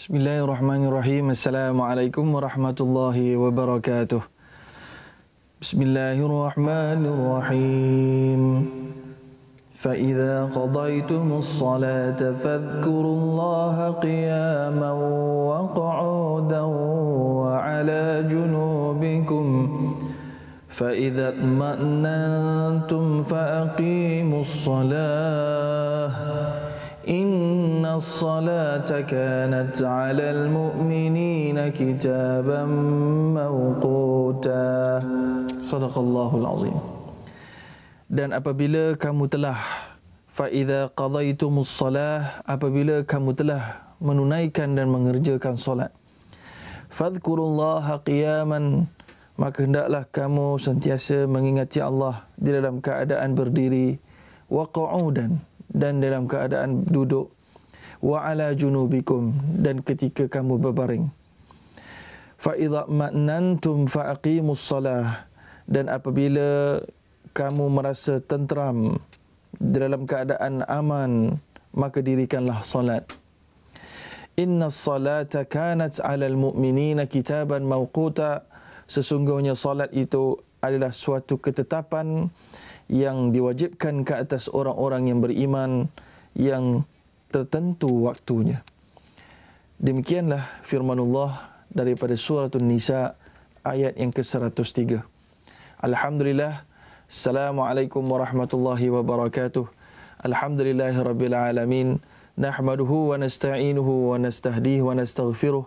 Bismillahirrahmanirrahim. Assalamualaikum warahmatullahi wabarakatuh. Bismillahirrahmanirrahim. فَإِذَا قَضَيْتُمُ الصَّلَاةَ فَاذْكُرُوا اللَّهَ قِيَامًا وَقُعُودًا وَعَلَى جُنُوبِكُمْ فَإِذَا اطْمَأْنَنْتُمْ فَأَقِيمُوا الصَّلَاةَ إِنَّ الصَّلَاةَ كَانَتْ عَلَى الْمُؤْمِنِينَ كِتَابًا مَوْقُوتًا. Sadaqallahul azim. Dan apabila kamu telah فَإِذَا قَضَيْتُمُ الصَّلَاةَ, apabila kamu telah menunaikan dan mengerjakan solat, فَاذْكُرُوا اللَّهَ قِيَامًا, maka hendaklah kamu sentiasa mengingati Allah di dalam keadaan berdiri, وَقُعُودًا, dan dalam keadaan duduk, وَعَلَى جُنُوبِكُمْ, dan ketika kamu berbaring. فَإِذَا مَأْنَنْتُمْ فَأَقِيمُوا الصَّلَاةَ, dan apabila kamu merasa tenteram dalam keadaan aman, maka dirikanlah solat. Inna salata kanat 'alal mu'minina kitaban mawquta, sesungguhnya solat itu adalah suatu ketetapan yang diwajibkan ke atas orang-orang yang beriman, yang tertentu waktunya. Demikianlah firmanullah daripada surah An-Nisa ayat yang ke-103. Alhamdulillah. Assalamualaikum warahmatullahi wabarakatuh. Alhamdulillahi rabbil alamin. Nahmaduhu wa nasta'inuhu wa nastahdihi wa nastaghfiruh.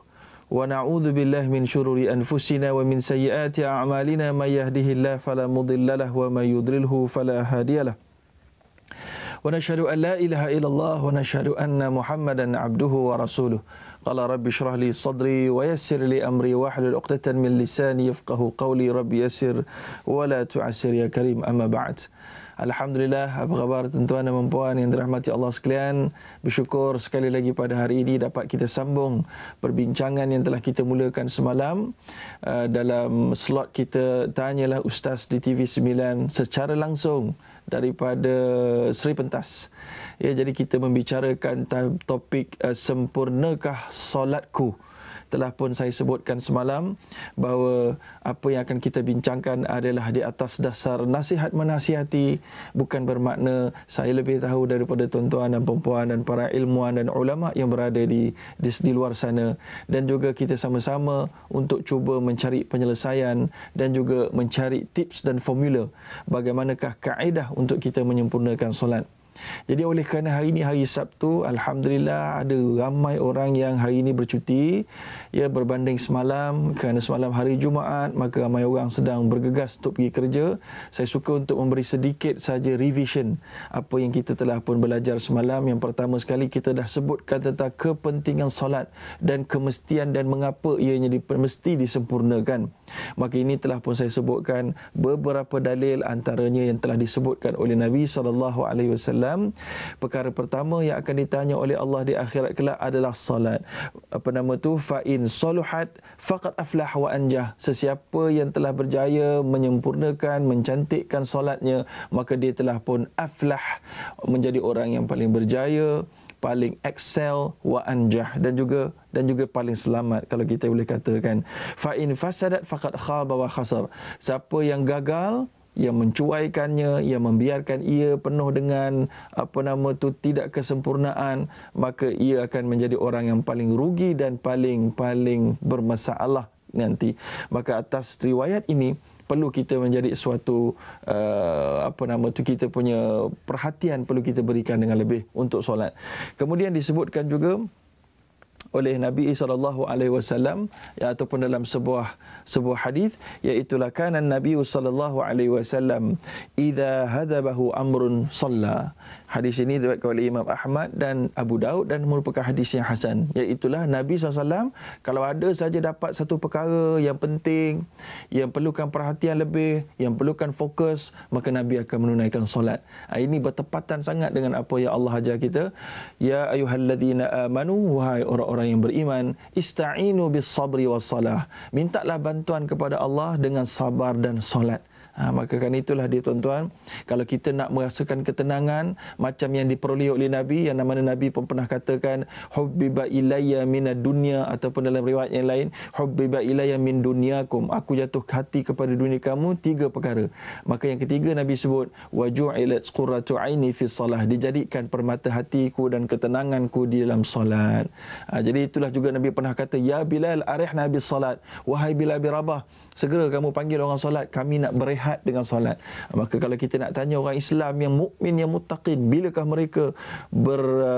Wa na'udzu billahi min syururi anfusina wa min sayyiati a'malina. May yahdihillahu fala mudilla lahu wa may yudlilhu fala hadiyalah. Wa nashhadu an la ilaha illallah wa nashhadu anna Muhammadan 'abduhu wa rasuluh. Qala rabbi shrah li sadri wa yassir li amri wa hlul 'uqdatan min lisani yafqahu qawli. Rabbi yassir wa la tu'assir ya karim. Amma ba'd. Alhamdulillah, apa khabar tuan-tuan dan puan yang dirahmati Allah sekalian? Bersyukur sekali lagi pada hari ini dapat kita sambung perbincangan yang telah kita mulakan semalam dalam slot kita Tanyalah Ustaz di TV9 secara langsung daripada Seri Pentas. Ya, jadi kita membicarakan topik sempurnakah solatku. Telah pun saya sebutkan semalam bahawa apa yang akan kita bincangkan adalah di atas dasar nasihat menasihati, bukan bermakna saya lebih tahu daripada tuan-tuan dan puan dan para ilmuwan dan ulama yang berada di luar sana, dan juga kita sama-sama untuk cuba mencari penyelesaian dan juga mencari tips dan formula bagaimanakah kaedah untuk kita menyempurnakan solat. Jadi oleh kerana hari ini hari Sabtu, alhamdulillah ada ramai orang yang hari ini bercuti, ya, berbanding semalam. Kerana semalam hari Jumaat, maka ramai orang sedang bergegas untuk pergi kerja. Saya suka untuk memberi sedikit saja revision apa yang kita telah pun belajar semalam. Yang pertama sekali, kita dah sebutkan tentang kepentingan solat dan kemestian dan mengapa ianya mesti disempurnakan. Maka ini telah pun saya sebutkan beberapa dalil, antaranya yang telah disebutkan oleh Nabi SAW. Perkara pertama yang akan ditanya oleh Allah di akhirat kelak adalah salat. Apa nama tu? Fa in saluhat faqad aflah wa anjah. Sesiapa yang telah berjaya menyempurnakan, mencantikkan solatnya, maka dia telah pun aflah, menjadi orang yang paling berjaya, paling excel, wa anjah, dan juga paling selamat, kalau kita boleh katakan. Fa in fasadat faqad khaba wa khasar. Siapa yang gagal, yang mencuaikannya, yang membiarkan ia penuh dengan tidak kesempurnaan, maka ia akan menjadi orang yang paling rugi dan paling bermasalah nanti. Maka atas riwayat ini perlu kita menjadi suatu kita punya perhatian perlu kita berikan dengan lebih untuk solat. Kemudian disebutkan juga oleh Nabi SAW, ataupun dalam sebuah hadis, iaitu kana Nabi SAW idza hadabahu amrun shalla. Hadis ini diriwayatkan oleh Imam Ahmad dan Abu Daud dan merupakan hadis yang hasan. Iaitulah Nabi SAW kalau ada saja dapat satu perkara yang penting, yang perlukan perhatian lebih, yang perlukan fokus, maka Nabi akan menunaikan solat. Ini bertepatan sangat dengan apa yang Allah ajar kita. Ya ayyuhalladzina amanu, wahai orang-orang yang beriman, ista'inu bis sabri was salah. Mintalah bantuan kepada Allah dengan sabar dan solat. Maka kan itulah dia tuan-tuan, kalau kita nak merasakan ketenangan macam yang diperolehi oleh Nabi, yang mana Nabi pun pernah katakan hubbiba ilayya minad dunya, ataupun dalam riwayat yang lain hubbiba ilayya min dunyakum, aku jatuh hati kepada dunia kamu 3 perkara. Maka yang ketiga Nabi sebut waju'ilat qurratu aini fi salah, dijadikan permata hatiku dan ketenanganku di dalam solat. Jadi itulah juga Nabi pernah kata, ya Bilal arihna bis salat, wahai Bilal bin Rabah, segera kamu panggil orang solat, kami nak berehat dengan solat. Maka kalau kita nak tanya orang Islam yang mukmin, yang muttaqin, bilakah mereka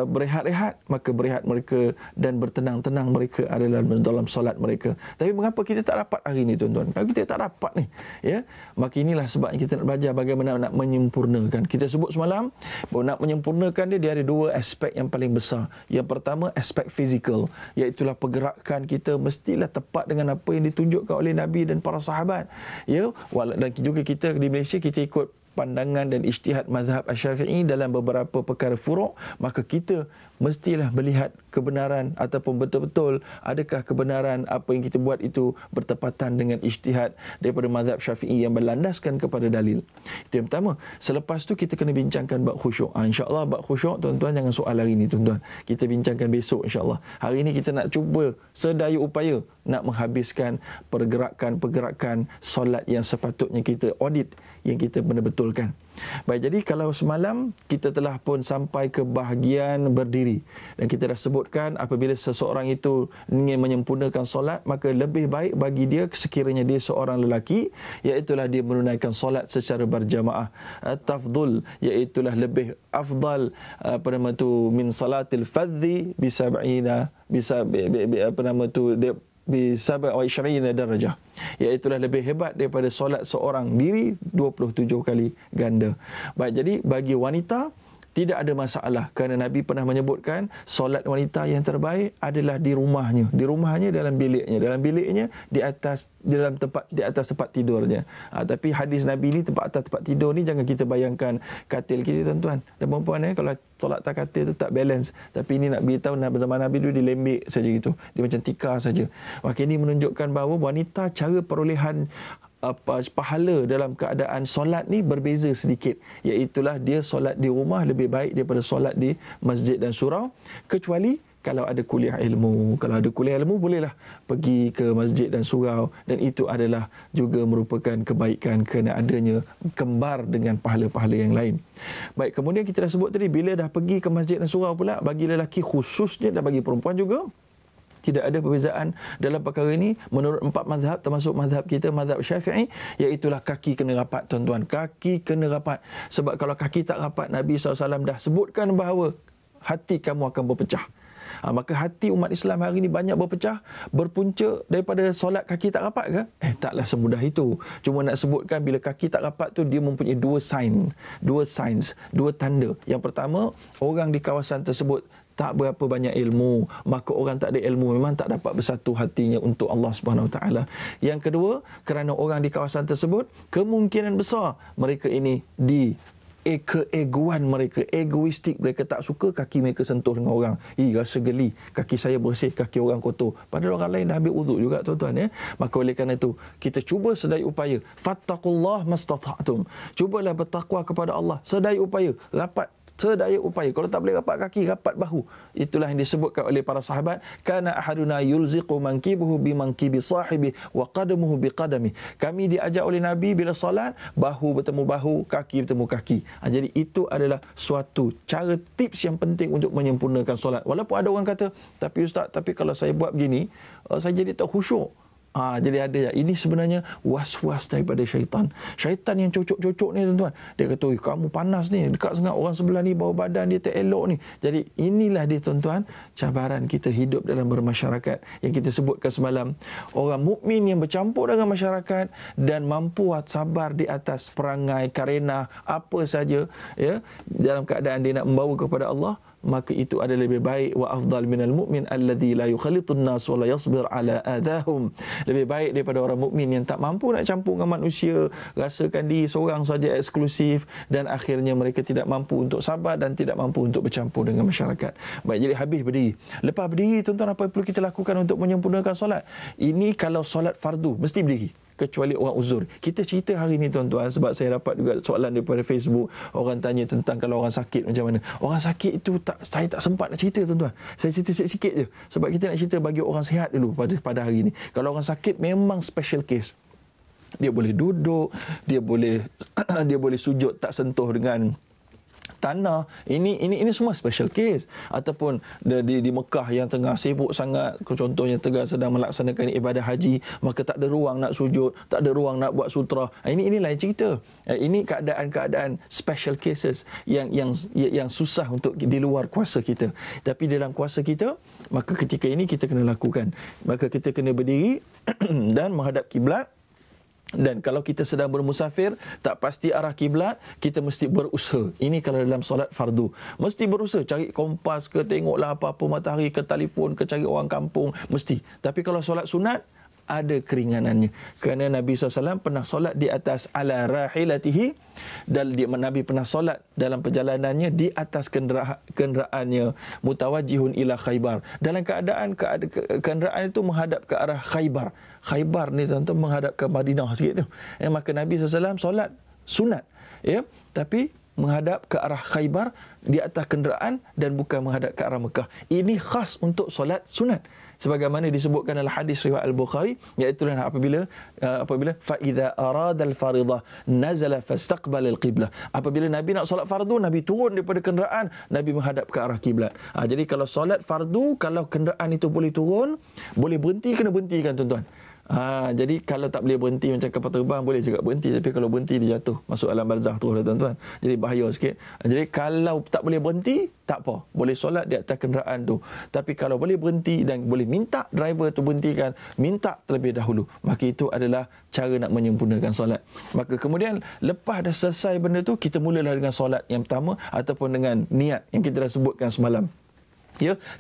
berehat-rehat? Maka berehat mereka dan bertenang-tenang mereka adalah dalam solat mereka. Tapi mengapa kita tak dapat hari ini tuan-tuan? Kalau kita tak dapat ni, ya, maka inilah sebabnya kita nak belajar bagaimana nak menyempurnakan. Kita sebut semalam bahawa nak menyempurnakan dia ada 2 aspek yang paling besar. Yang pertama aspek fizikal, iaitulah pergerakan kita mestilah tepat dengan apa yang ditunjukkan oleh Nabi dan para sahabat. Ya, dan juga kita di Malaysia kita ikut pandangan dan ijtihad mazhab Asy-Syafi'i dalam beberapa perkara furu', maka kita mestilah melihat kebenaran ataupun betul-betul adakah kebenaran apa yang kita buat itu bertepatan dengan ijtihad daripada mazhab Syafi'i yang berlandaskan kepada dalil. Itu yang pertama. Selepas tu kita kena bincangkan bab khusyuk. InsyaAllah bab khusyuk tuan-tuan jangan soal hari ini tuan-tuan. Kita bincangkan besok insyaAllah. Hari ini kita nak cuba sedaya upaya nak menghabiskan pergerakan-pergerakan solat yang sepatutnya kita audit, yang kita betulkan. Baik, jadi kalau semalam kita telah pun sampai ke bahagian berdiri dan kita dah sebutkan apabila seseorang itu ingin menyempurnakan solat, maka lebih baik bagi dia sekiranya dia seorang lelaki, iaitulah dia menunaikan solat secara berjamaah. Tafdhul, iaitulah lebih afdal min salatil fadhi bi sab'ina bi 27 darajah, iaitulah lebih hebat daripada solat seorang diri 27 kali ganda. Baik, jadi bagi wanita tidak ada masalah kerana Nabi pernah menyebutkan solat wanita yang terbaik adalah di rumahnya. Di rumahnya, dalam biliknya di atas tempat tidurnya. Tapi hadis Nabi ni atas tempat tidur ni jangan kita bayangkan katil kita tuan-tuan dan perempuan, kalau solat atas katil tu tak balance. Tapi ini nak beritahu zaman Nabi dulu dilembik saja gitu. Dia macam tikar saja. Maka ini menunjukkan bahawa wanita cara perolehan pahala dalam keadaan solat ni berbeza sedikit, iaitulah dia solat di rumah lebih baik daripada solat di masjid dan surau, kecuali kalau ada kuliah ilmu. Kalau ada kuliah ilmu bolehlah pergi ke masjid dan surau, dan itu adalah juga merupakan kebaikan kerana adanya kembar dengan pahala-pahala yang lain. Baik, kemudian kita dah sebut tadi bila dah pergi ke masjid dan surau pula, bagi lelaki khususnya dan bagi perempuan juga tidak ada perbezaan dalam perkara ini menurut 4 mazhab, termasuk mazhab kita, mazhab Syafi'i, iaitulah kaki kena rapat tuan-tuan. Kaki kena rapat. Sebab kalau kaki tak rapat, Nabi SAW dah sebutkan bahawa hati kamu akan berpecah. Maka hati umat Islam hari ini banyak berpecah, berpunca daripada solat kaki tak rapat ke? Taklah semudah itu. Cuma nak sebutkan bila kaki tak rapat tu dia mempunyai 2 tanda. Yang pertama, orang di kawasan tersebut tak berapa banyak ilmu, maka orang tak ada ilmu memang tak dapat bersatu hatinya untuk Allah Subhanahu Wa Taala. Yang kedua, kerana orang di kawasan tersebut kemungkinan besar mereka ini keegoan mereka, egoistik, mereka tak suka kaki mereka sentuh dengan orang. Rasa geli, kaki saya bersih, kaki orang kotor. Padahal orang lain dah ambil wuduk juga tuan-tuan, ya. Maka oleh kerana itu, kita cuba sedaya upaya. Fattaqullah mastata'tum. Cubalah bertakwa kepada Allah sedaya upaya. Rapat sedaya upaya. Kalau tak boleh rapat kaki, rapat bahu. Itulah yang disebutkan oleh para sahabat. Kana ahaduna yulziqu mankibuhu bimankibi sahibi wa qadamuhu biqadami. Kami diajar oleh Nabi bila salat, bahu bertemu bahu, kaki bertemu kaki. Jadi itu adalah suatu cara tips yang penting untuk menyempurnakan solat. Walaupun ada orang kata, tapi ustaz, tapi kalau saya buat begini, saya jadi tak khusyuk. Jadi ada ini sebenarnya was-was daripada syaitan. Syaitan yang cocok-cocok ni tuan-tuan. Dia kata, kamu panas ni, dekat sangat orang sebelah ni, bau badan dia tak elok ni. Jadi inilah dia tuan-tuan, cabaran kita hidup dalam bermasyarakat. Yang kita sebutkan semalam, orang mukmin yang bercampur dengan masyarakat dan mampu sabar di atas perangai, karenah, apa saja, ya, dalam keadaan dia nak membawa kepada Allah, maka itu adalah lebih baik. Wa afdal minal mu'min alladhi la yukhalitun nas wa la yasbir ala adahum. Lebih baik daripada orang mukmin yang tak mampu nak campur dengan manusia, rasakan diri seorang saja eksklusif, dan akhirnya mereka tidak mampu untuk sabar dan tidak mampu untuk bercampur dengan masyarakat. Baik, jadi habis berdiri. Lepas berdiri tuan-tuan, apa yang perlu kita lakukan untuk menyempurnakan solat? Ini kalau solat fardu mesti berdiri. kecuali orang uzur. Kita cerita hari ni tuan-tuan, sebab saya dapat juga soalan daripada Facebook, orang tanya tentang kalau orang sakit macam mana. Orang sakit itu saya tak sempat nak cerita tuan-tuan. Saya cerita sikit je sebab kita nak cerita bagi orang sihat dulu pada hari ni. Kalau orang sakit memang special case. Dia boleh duduk, dia boleh dia boleh sujud tak sentuh dengan tanah. Ini semua special case. Ataupun di Mekah yang tengah sibuk sangat, contohnya tengah sedang melaksanakan ibadah haji, maka tak ada ruang nak sujud, tak ada ruang nak buat sutra. Ini lain cerita. Ini keadaan-keadaan special cases yang susah untuk di luar kuasa kita. Tapi dalam kuasa kita, maka ketika ini kita kena lakukan. Maka kita kena berdiri dan menghadap kiblat. Dan kalau kita sedang bermusafir, tak pasti arah kiblat, kita mesti berusaha. Ini kalau dalam solat fardu. Mesti berusaha, cari kompas ke, tengoklah apa-apa matahari ke, telefon ke, cari orang kampung, mesti. Tapi kalau solat sunat, ada keringanannya. Kerana Nabi SAW pernah solat di atas ala rahilatihi, dan Nabi pernah solat dalam perjalanannya di atas kenderaannya, mutawajjihun ila Khaybar. Dalam keadaan kenderaan itu menghadap ke arah Khaybar. Khaybar ni tuan-tuan menghadap ke Madinah sikit tu. Maka Nabi SAW solat sunat, tapi menghadap ke arah Khaybar di atas kenderaan dan bukan menghadap ke arah Mekah. Ini khas untuk solat sunat. Sebagaimana disebutkan dalam hadis riwayat Al-Bukhari, iaitu apabila fa idza arada al-fariḍah nazala fastaqbala al-qiblah. Apabila Nabi nak solat fardu, Nabi turun daripada kenderaan, Nabi menghadap ke arah kiblat. Jadi kalau solat fardu, kalau kenderaan itu boleh turun, boleh berhenti, kena berhentikan tuan-tuan. Jadi kalau tak boleh berhenti macam kapal terbang, boleh juga berhenti. Tapi kalau berhenti, dia jatuh masuk alam barzakh terus tuan-tuan. Jadi bahaya sikit. Jadi kalau tak boleh berhenti, tak apa, boleh solat di atas kenderaan tu. Tapi kalau boleh berhenti dan boleh minta driver tu berhentikan, minta terlebih dahulu, maka itu adalah cara nak menyempurnakan solat. Maka kemudian lepas dah selesai benda tu, kita mulalah dengan solat yang pertama ataupun dengan niat yang kita dah sebutkan semalam.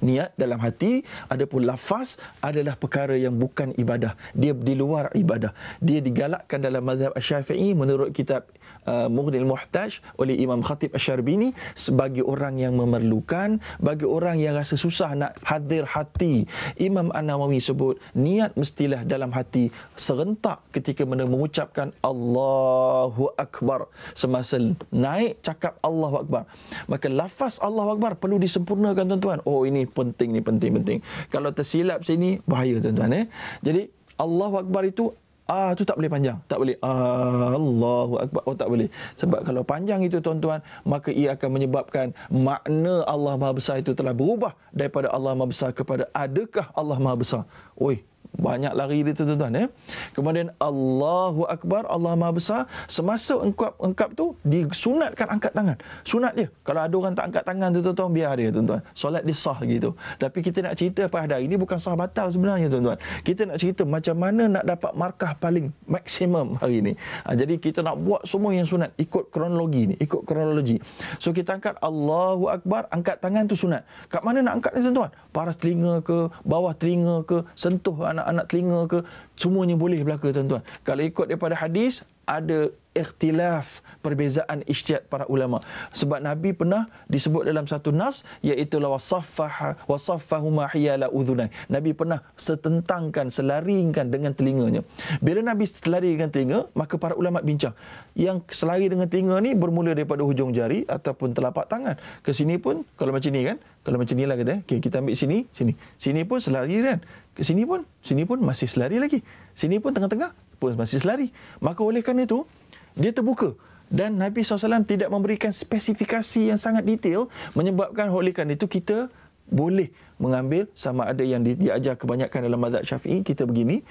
Niat dalam hati, adapun lafaz adalah perkara yang bukan ibadah. Dia di luar ibadah. Dia digalakkan dalam mazhab Asy-Syafi'i menurut kitab Mughnil Muhtaj oleh Imam Khatib Asy-Syarbini sebagai orang yang memerlukan, bagi orang yang rasa susah nak hadir hati. Imam An-Nawawi sebut niat mestilah dalam hati serentak ketika mengucapkan Allahu Akbar. Semasa naik cakap Allahu Akbar, maka lafaz Allahu Akbar perlu disempurnakan tuan-tuan. Oh, ini penting, penting. Kalau tersilap sini, bahaya tuan-tuan. Jadi Allahu Akbar itu tu tak boleh panjang. Tak boleh Allahu Akbar. Oh, tak boleh. Sebab kalau panjang itu tuan-tuan, maka ia akan menyebabkan makna Allah Maha Besar itu telah berubah daripada Allah Maha Besar kepada adakah Allah Maha Besar. Oi, banyak lari dia tuan-tuan. Kemudian Allahu Akbar, Allah Maha Besar. Semasa engkap tu disunatkan angkat tangan. Sunat dia. Kalau ada orang tak angkat tangan tu tuan-tuan, biar dia tuan-tuan. Solat dia sah gitu. Tapi kita nak cerita pada hari ini bukan sah batal sebenarnya tuan-tuan. Kita nak cerita macam mana nak dapat markah paling maksimum hari ini. Jadi kita nak buat semua yang sunat ikut kronologi ni, ikut kronologi. So kita angkat Allahu Akbar, angkat tangan tu sunat. Kat mana nak angkat ni tuan-tuan? Paras telinga ke, bawah telinga ke, sentuh anak-anak telinga ke, semuanya boleh berlaku tuan-tuan. Kalau ikut daripada hadis, ada ikhtilaf, perbezaan ijtihad para ulama. Sebab Nabi pernah disebut dalam satu nas, iaitu wasaffahuma hiyala udhunai. Nabi pernah setentangkan, selaringkan dengan telinganya. Bila Nabi selari dengan telinga, maka para ulama bincang, yang selari dengan telinga ni bermula daripada hujung jari ataupun telapak tangan. Ke sini pun, kalau macam ni kan, kalau macam ni lah kata, okay, kita ambil sini, sini pun selari kan. Ke sini pun masih selari lagi. Sini pun tengah-tengah pun masih selari. Maka oleh kerana itu, dia terbuka. Dan Nabi SAW tidak memberikan spesifikasi yang sangat detail, menyebabkan oleh kerana itu kita boleh mengambil sama ada yang diajar kebanyakan dalam mazhab Syafi'i, kita begini,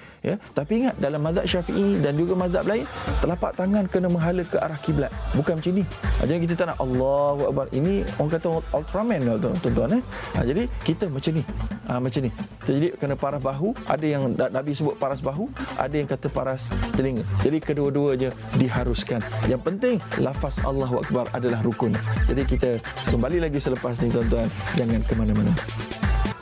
Tapi ingat, dalam mazhab Syafi'i dan juga mazhab lain, telapak tangan kena menghala ke arah kiblat, bukan macam ni. Jadi kita tak nak Allahu Akbar. Ini orang kata Ultraman tuan-tuan. Jadi kita macam ni, macam ni. Jadi kena paras bahu. Ada yang Nabi sebut paras bahu, ada yang kata paras telinga. Jadi kedua-duanya diharuskan. Yang penting lafaz Allahu Akbar adalah rukun. Jadi kita kembali lagi selepas ni tuan-tuan, jangan ke mana-mana.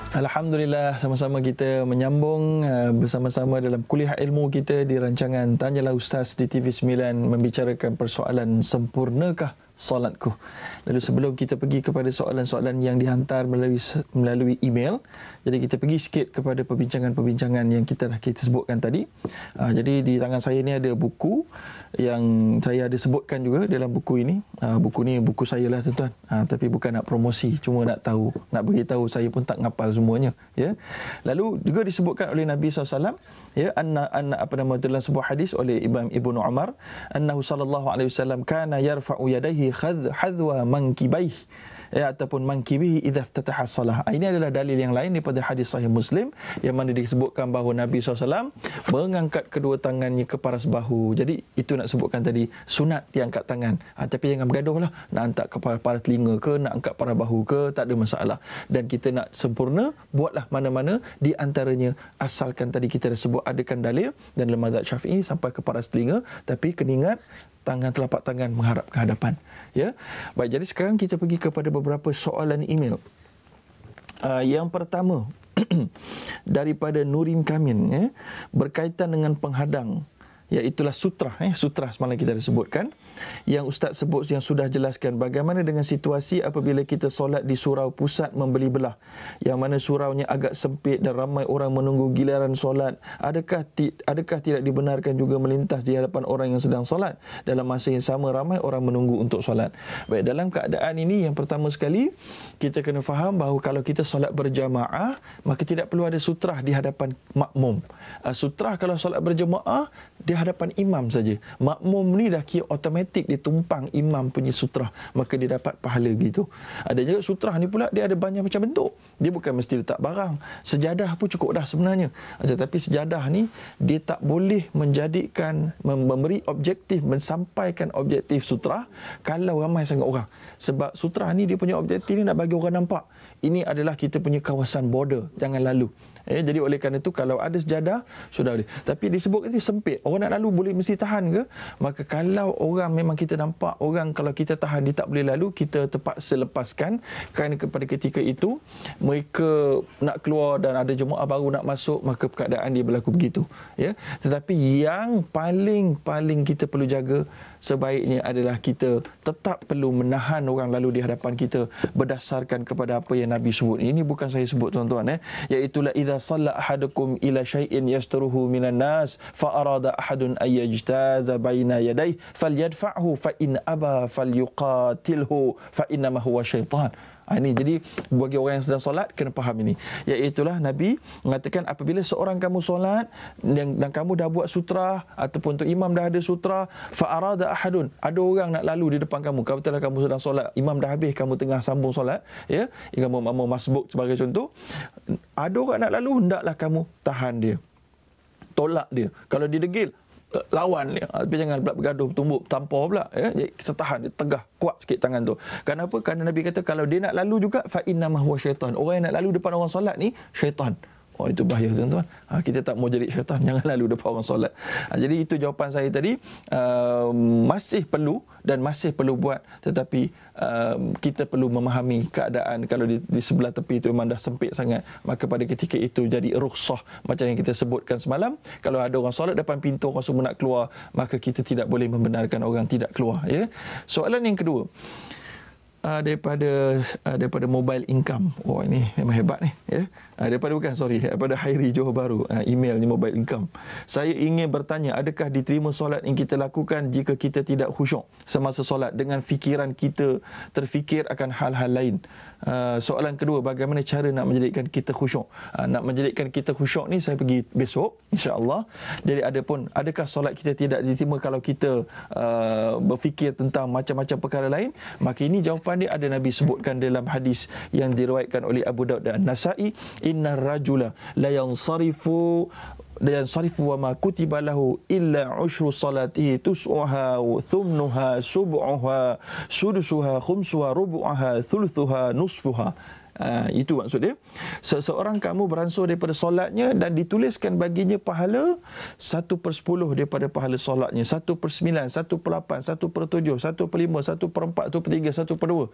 Alhamdulillah, sama-sama kita menyambung bersama-sama dalam kuliah ilmu kita di rancangan Tanyalah Ustaz di TV9, membicarakan persoalan sempurnakah solatku. Lalu sebelum kita pergi kepada soalan-soalan yang dihantar melalui email, jadi kita pergi sikit kepada perbincangan-perbincangan yang kita sebutkan tadi. Jadi di tangan saya ni ada buku yang saya ada sebutkan juga dalam buku ini. Buku ni buku saya lah tuan-tuan. Tapi bukan nak promosi, cuma nak tahu, nak beritahu saya pun tak ngapal semuanya. Ya. Lalu juga disebutkan oleh Nabi SAW, ya, dalam sebuah hadis oleh Ibnu Umar, annahu sallallahu alaihi wasallam kana yarfa'u yadayhi hadwa mankibaih, ya, ataupun mankibihi idza iftataha salah. Ini adalah dalil yang lain daripada hadis sahih Muslim yang mana disebutkan bahawa Nabi SAW mengangkat kedua tangannya ke paras bahu. Jadi itu nak sebutkan tadi sunat diangkat tangan. Tapi jangan bergaduh lah, nak angkat ke paras telinga ke, nak angkat paras bahu ke, tak ada masalah. Dan kita nak sempurna, buatlah mana-mana di antaranya, asalkan tadi kita dah sebut adakan dalil dan dalam mazhab Syafi'i sampai ke paras telinga, tapi kena ingat tangan, telapak tangan menghadap ke hadapan. Ya. Baik, jadi sekarang kita pergi kepada beberapa soalan email. Yang pertama daripada Nurin Kamin, ya, berkaitan dengan penghadang, iaitulah sutra. Sutra semalam kita dah sebutkan, yang Ustaz sebut, yang sudah jelaskan bagaimana dengan situasi apabila kita solat di surau pusat membeli belah, yang mana suraunya agak sempit dan ramai orang menunggu giliran solat. Adakah tidak dibenarkan juga melintas di hadapan orang yang sedang solat? Dalam masa yang sama ramai orang menunggu untuk solat. Baik, dalam keadaan ini, yang pertama sekali kita kena faham bahawa kalau kita solat berjamaah, maka tidak perlu ada sutra di hadapan makmum. Sutra kalau solat berjamaah di hadapan imam saja. Makmum ni dah kira automatik dia tumpang imam punya sutra, maka dia dapat pahala gitu. Ada juga sutra ni pula dia ada banyak macam bentuk. Dia bukan mesti letak barang. Sejadah pun cukup dah sebenarnya. Tetapi sejadah ni dia tak boleh menjadikan, memberi objektif, mensampaikan objektif sutra kalau ramai sangat orang. Sebab sutra ni dia punya objektif ni nak bagi orang nampak. Ini adalah kita punya kawasan border, jangan lalu. Jadi oleh kerana itu kalau ada sejadah sudah boleh. Tapi disebut itu sempit, orang nak lalu boleh mesti tahan ke? Maka kalau orang memang kita nampak orang, kalau kita tahan dia tak boleh lalu, kita terpaksa lepaskan, kerana kepada ketika itu mereka nak keluar dan ada jemaah baru nak masuk, maka keadaan dia berlaku begitu. Ya. Tetapi yang paling kita perlu jaga sebaiknya adalah kita tetap perlu menahan orang lalu di hadapan kita berdasarkan kepada apa yang Nabi sebut. Ini bukan saya sebut tuan-tuan, iaitulah idza shalla ahadukum ila syai'in yasturuhu minan nas fa arada ahadun ay yajtaza baina yadayhi falyadfa'hu fa in aba falyuqatilhu fa innama huwa syaitan. Ini jadi bagi orang yang sedang solat kena faham ini. Iaitulah Nabi mengatakan apabila seorang kamu solat dan kamu dah buat sutra ataupun tu imam dah ada sutra, fa arada ahadun, ada orang nak lalu di depan kamu, kalau kamu sedang solat, imam dah habis, kamu tengah sambung solat, ya, kamu masbuk sebagai contoh, ada orang nak lalu, hendaklah kamu tahan dia, tolak dia. Kalau dia degil, lawan dia. Tapi jangan pula bergaduh, tumbuk, tampar pula. Jadi kita tahan, dia tegah, kuat sikit tangan tu. Kenapa? Kerana Nabi kata kalau dia nak lalu juga, fa innama huwa syaitan. Orang yang nak lalu depan orang solat ni syaitan. Oh, itu bahaya tuan-tuan. Kita tak mau jadi syaitan, jangan lalu depan orang solat. Jadi itu jawapan saya tadi. Masih perlu dan masih perlu buat, tetapi kita perlu memahami keadaan. Kalau di sebelah tepi itu memang dah sempit sangat, maka pada ketika itu jadi rukhsah macam yang kita sebutkan semalam. Kalau ada orang solat depan pintu, orang semua nak keluar, maka kita tidak boleh membenarkan orang tidak keluar. Ya. Soalan yang kedua, daripada mobile income. Oh, ini memang hebat ni, ya. Daripada Hairi Johor Bahru, email ni mobile income. Saya ingin bertanya, adakah diterima solat yang kita lakukan jika kita tidak khusyuk semasa solat dengan fikiran kita terfikir akan hal-hal lain? Soalan kedua, bagaimana cara nak menjadikan kita khusyuk? Nak menjadikan kita khusyuk ni saya pergi besok insya-Allah. Jadi adakah solat kita tidak diterima kalau kita berfikir tentang macam-macam perkara lain? Maka ini jawapan dia ada Nabi sebutkan dalam hadis yang diriwayatkan oleh Abu Daud dan Nasa'i, innar rajula la yansarifu wa ma kutiba lahu illa ushru salatihi tus'uha thumnuha sub'uha sudusuha khumsuha rubu'aha thuluthuha nusfuha. Itu maksud dia. Seseorang kamu beransur daripada solatnya dan dituliskan baginya pahala 1/10 daripada pahala solatnya, 1/9, 1/8, 1/7, 1/5, 1/4, 1/3, 1/2.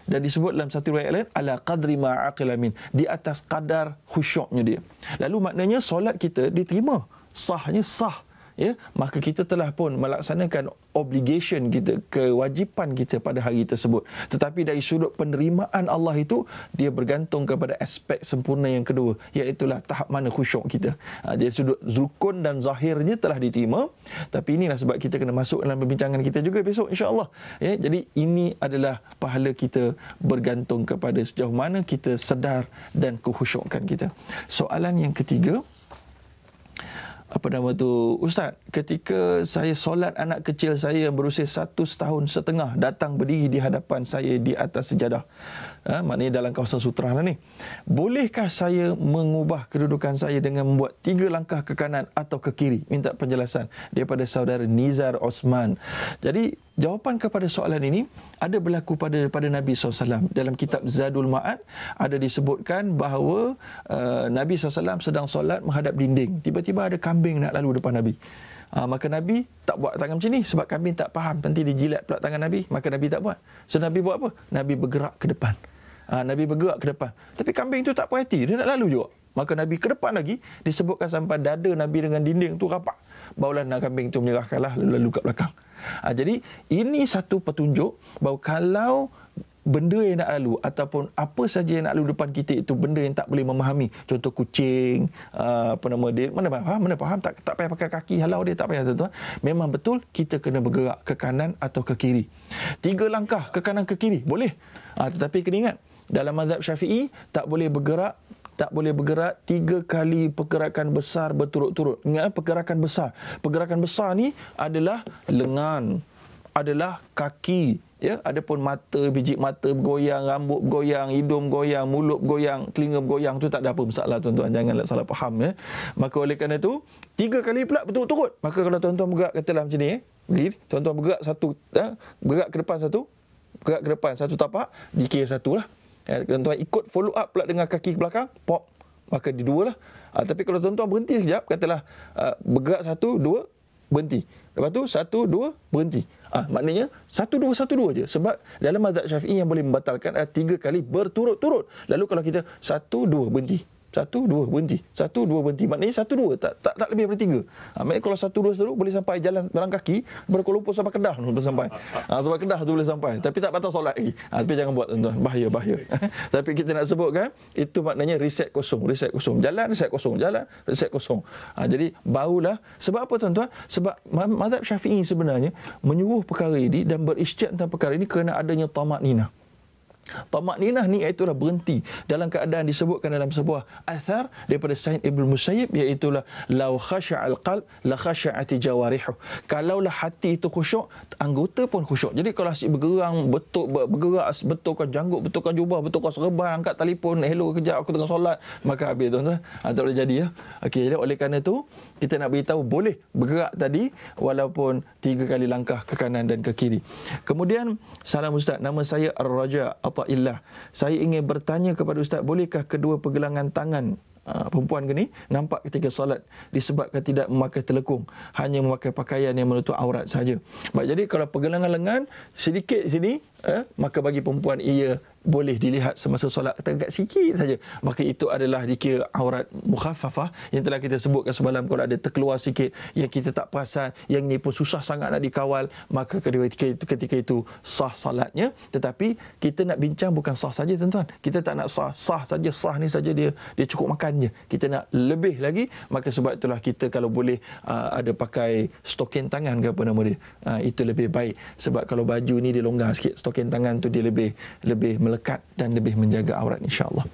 Dan disebut dalam satu riwayat lain ala qadri ma aqila min, di atas kadar khusyuknya dia. Lalu maknanya solat kita diterima, sahnya sah. ya, maka kita telah pun melaksanakan obligation kita, kewajipan kita pada hari tersebut. Tetapi dari sudut penerimaan Allah itu, dia bergantung kepada aspek sempurna yang kedua, iaitulah tahap mana khusyuk kita. Dari sudut rukun dan zahirnya telah diterima, tapi inilah sebab kita kena masuk dalam perbincangan kita juga besok insya-Allah. Ya, jadi ini adalah pahala kita bergantung kepada sejauh mana kita sedar dan kekhusyukan kita. Soalan yang ketiga, apa nama tu, Ustaz, ketika saya solat, anak kecil saya yang berusia 1,5 tahun datang berdiri di hadapan saya di atas sejadah, maknanya dalam kawasan sutra lah ni, bolehkah saya mengubah kedudukan saya dengan membuat 3 langkah ke kanan atau ke kiri? Minta penjelasan daripada saudara Nizar Osman. Jadi jawapan kepada soalan ini ada berlaku pada Nabi SAW. Dalam kitab Zadul Ma'ad ada disebutkan bahawa Nabi SAW sedang solat menghadap dinding. Tiba-tiba ada kambing nak lalu depan Nabi. Maka Nabi tak buat tangan macam ni sebab kambing tak faham, nanti dijilat pula tangan Nabi. Maka Nabi tak buat. So Nabi buat apa? Nabi bergerak ke depan. Nabi bergerak ke depan. Tapi kambing tu tak puas hati, dia nak lalu juga. Maka Nabi ke depan lagi, disebutkan sampai dada Nabi dengan dinding tu rapat. Barulah kambing tu menyerahkanlah lalu kat belakang. Jadi ini satu petunjuk bahawa kalau benda yang nak lalu ataupun apa saja yang nak lalu depan kita itu benda yang tak boleh memahami, contoh kucing, apa nama dia, mana faham, tak payah pakai kaki halau dia, tak payah, tuan-tuan. Memang betul kita kena bergerak ke kanan atau ke kiri. 3 langkah ke kanan ke kiri boleh, tetapi kena ingat dalam mazhab Syafi'i tak boleh bergerak 3 kali pergerakan besar berturut-turut. Ingat, pergerakan besar ni adalah lengan, adalah kaki, ya, adapun mata, biji mata bergoyang, rambut bergoyang, hidung bergoyang, mulut bergoyang, telinga bergoyang, tu tak ada apa masalah, tuan-tuan, janganlah salah faham, ya. Maka oleh kerana itu 3 kali pula berturut-turut. Maka kalau tuan-tuan bergerak katalah macam ni, tuan-tuan bergerak satu, bergerak ke depan satu, bergerak ke depan satu tapak, dikira satu lah. Tuan-tuan ikut follow up pula dengan kaki ke belakang, pop, maka di 2 lah. Tapi kalau tuan-tuan berhenti sekejap, katalah bergerak 1, 2, berhenti. Lepas tu 1, 2, berhenti. Maknanya 1, 2, 1, 2 je. Sebab dalam mazhab Syafi'i yang boleh membatalkan adalah 3 kali berturut-turut. Lalu kalau kita 1, 2, berhenti. 1, 2, berhenti. 1, 2, berhenti. Maknanya 1, 2, tak lebih daripada 3. Maknanya kalau 1, 2, 1, 2 boleh sampai jalan kaki, Kuala Lumpur sampai Kedah boleh sampai. Sampai Kedah tu boleh sampai. Tapi tak batal solat lagi. Tapi jangan buat, tuan-tuan. Bahaya. Tapi kita nak sebutkan, itu maknanya reset kosong. Jalan, reset kosong. Jadi barulah. Sebab apa, tuan-tuan? Sebab mazhab Syafi'i sebenarnya menyuruh perkara ini dan berisytihat tentang perkara ini kerana adanya tamak-ninah. Tamak-ninah ni iaitulah berhenti dalam keadaan disebutkan dalam sebuah athar daripada Sa'id Ibn Musayyib, iaitulah lau khasha'al qalb la khasha'ati jawarihu. Kalaulah hati itu khusyuk, anggota pun khusyuk. Jadi kalau asyik bergerak, betulkan janggut, betulkan jubah, betulkan serban, angkat telefon, hello kejap aku tengah solat, maka habis, tuan-tuan. Tak boleh jadi, ya. Okey, jadi oleh kerana itu kita nak beritahu boleh bergerak tadi walaupun 3 kali langkah ke kanan dan ke kiri. Kemudian, salam Ustaz, nama saya Ar-Raja Ata'illah. Saya ingin bertanya kepada Ustaz, bolehkah kedua pergelangan tangan perempuan ni nampak ketika solat disebabkan tidak memakai telekung, hanya memakai pakaian yang menutup aurat saja? Baik, jadi kalau pergelangan lengan sedikit sini, maka bagi perempuan ia boleh dilihat semasa solat agak sikit saja, maka itu adalah dikira aurat mukhaffafah yang telah kita sebutkan semalam. Kalau ada terkeluar sikit yang kita tak perasan, yang ini pun susah sangat nak dikawal, maka ketika itu sah salatnya. Tetapi kita nak bincang bukan sah saja, tuan-tuan. Kita tak nak sah saja, sah ni saja dia cukup makan je. Kita nak lebih lagi, maka sebab itulah kita kalau boleh ada pakai stokin tangan ke apa nama dia, itu lebih baik. Sebab kalau baju ni dia longgar sikit, stokin tangan tu dia lebih melekat dan lebih menjaga aurat, insya-Allah.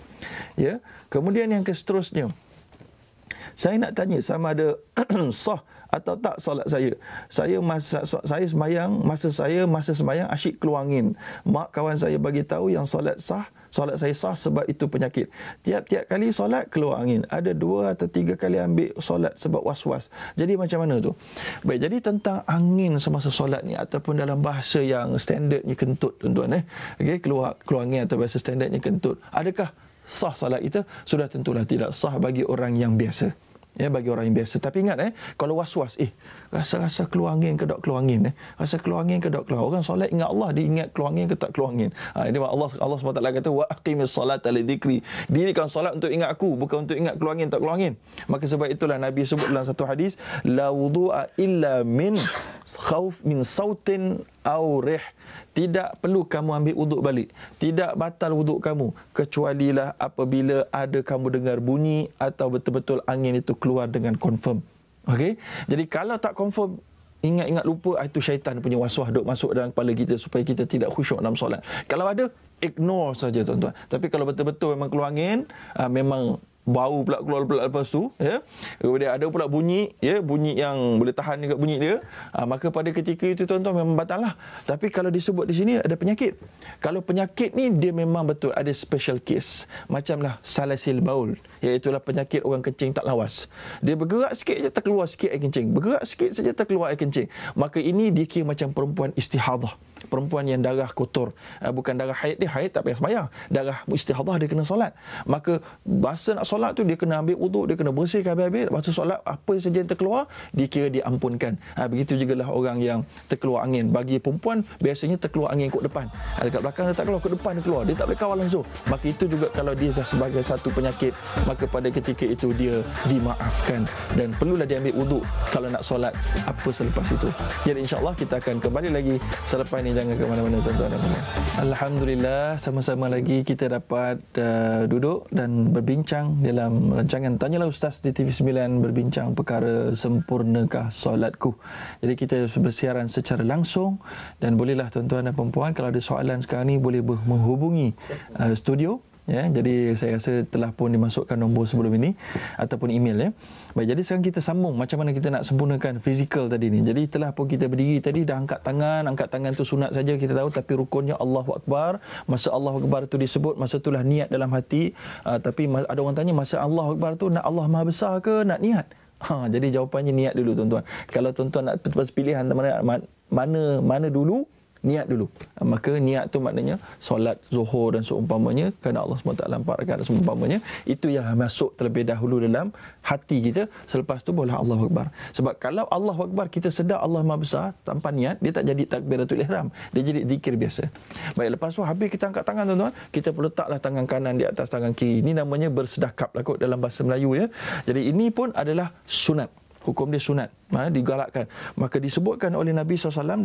Ya. Kemudian yang seterusnya, saya nak tanya sama ada sah atau tak solat saya. Saya sembahyang, masa sembahyang asyik keluar angin. Mak kawan saya bagi tahu yang solat saya sah sebab itu penyakit. Tiap-tiap kali solat keluar angin. Ada 2 atau 3 kali ambil solat sebab was-was. Jadi macam mana tu? Baik, jadi tentang angin semasa solat ni, ataupun dalam bahasa yang standardnya kentut, tuan-tuan, okey, keluar angin atau bahasa standardnya kentut, adakah sah solat kita? Sudah tentulah tidak sah bagi orang yang biasa. ya, bagi orang yang biasa. Tapi ingat kalau was-was, rasa-rasa keluar angin ke tak keluar angin, rasa keluar angin ke tak keluar. Orang solat ingat Allah, dia ingat keluar angin ke tak keluar angin. Ini Allah SWT kata wa aqimis salata li dzikri. Dirikan solat untuk ingat aku, bukan untuk ingat keluar angin tak keluar angin. Maka sebab itulah Nabi sebut dalam satu hadis, la wudu'a illa min khauf min sautin aw rih. Tidak perlu kamu ambil wuduk balik, tidak batal wuduk kamu, kecualilah apabila ada kamu dengar bunyi atau betul-betul angin itu keluar dengan confirm. Okey, jadi kalau tak confirm, ingat-ingat lupa, itu syaitan punya waswas duk masuk dalam kepala kita supaya kita tidak khusyuk dalam solat. Kalau ada, ignore saja tuan-tuan. Tapi kalau betul-betul memang keluar angin, memang bau pula keluar pula lepas tu, ya. Kemudian ada pula bunyi, ya, bunyi yang boleh tahan dekat bunyi dia, maka pada ketika itu tuan-tuan memang batal lah. Tapi kalau disebut di sini ada penyakit. Kalau penyakit ni dia memang betul ada special case. Macamlah salasil baul, iaitu penyakit orang kencing tak lawas. Dia bergerak sikit saja terkeluar sikit air kencing. Bergerak sikit saja terkeluar air kencing. Maka ini dikira macam perempuan istihadah. Perempuan yang darah kotor, bukan darah haid, dia haid tak payah sembahyang, darah istihadah dia kena solat. Maka masa nak solat tu dia kena ambil wuduk, dia kena bersihkan habis-habis. Lepas tu solat, apa saja yang terkeluar dikira diampunkan. Begitu jugalah orang yang terkeluar angin. Bagi perempuan biasanya terkeluar angin kot depan, dekat belakang dia tak keluar, kot depan dia keluar, dia tak boleh kawal langsung. Maka itu juga kalau dia dah sebagai satu penyakit, maka pada ketika itu dia dimaafkan dan perlulah dia ambil wuduk kalau nak solat apa selepas itu. Jadi insya-Allah kita akan kembali lagi selepas ini. Jangan ke mana-mana tuan-tuan dan puan. Alhamdulillah, sama-sama lagi kita dapat duduk dan berbincang dalam rancangan Tanyalah Ustaz di TV9, berbincang perkara sempurnakah solatku. Jadi kita bersiaran secara langsung dan bolehlah tuan-tuan dan puan kalau ada soalan sekarang ni boleh menghubungi studio. Ya, jadi saya rasa telah pun dimasukkan nombor sebelum ini ataupun email, ya. Baik, jadi sekarang kita sambung macam mana kita nak sempurnakan fizikal tadi ni. Jadi telah pun kita berdiri tadi dah angkat tangan tu sunat saja kita tahu, tapi rukunnya Allahu Akbar. Masa Allahu Akbar tu disebut, masa itulah niat dalam hati. Tapi ada orang tanya, masa Allahu Akbar tu nak Allah Maha Besar ke nak niat? Jadi jawapannya niat dulu tuan-tuan. Kalau tuan-tuan nak pilihan mana dulu, niat dulu. Maka niat tu maknanya solat zuhur dan seumpamanya, kerana Allah SWT 4 rakaat dan seumpamanya, itu yang masuk terlebih dahulu dalam hati kita. Selepas tu boleh Allahu Akbar. Sebab kalau Allahu Akbar kita sedar Allah Maha Besar tanpa niat, dia tak jadi takbiratul ihram, dia jadi zikir biasa. Baik, lepas tu habis kita angkat tangan tuan-tuan, kita letaklah tangan kanan di atas tangan kiri. Ini namanya bersedakap lah kot dalam bahasa Melayu, ya. Jadi ini pun adalah sunat. Hukum dia sunat, digalakkan. Maka disebutkan oleh Nabi SAW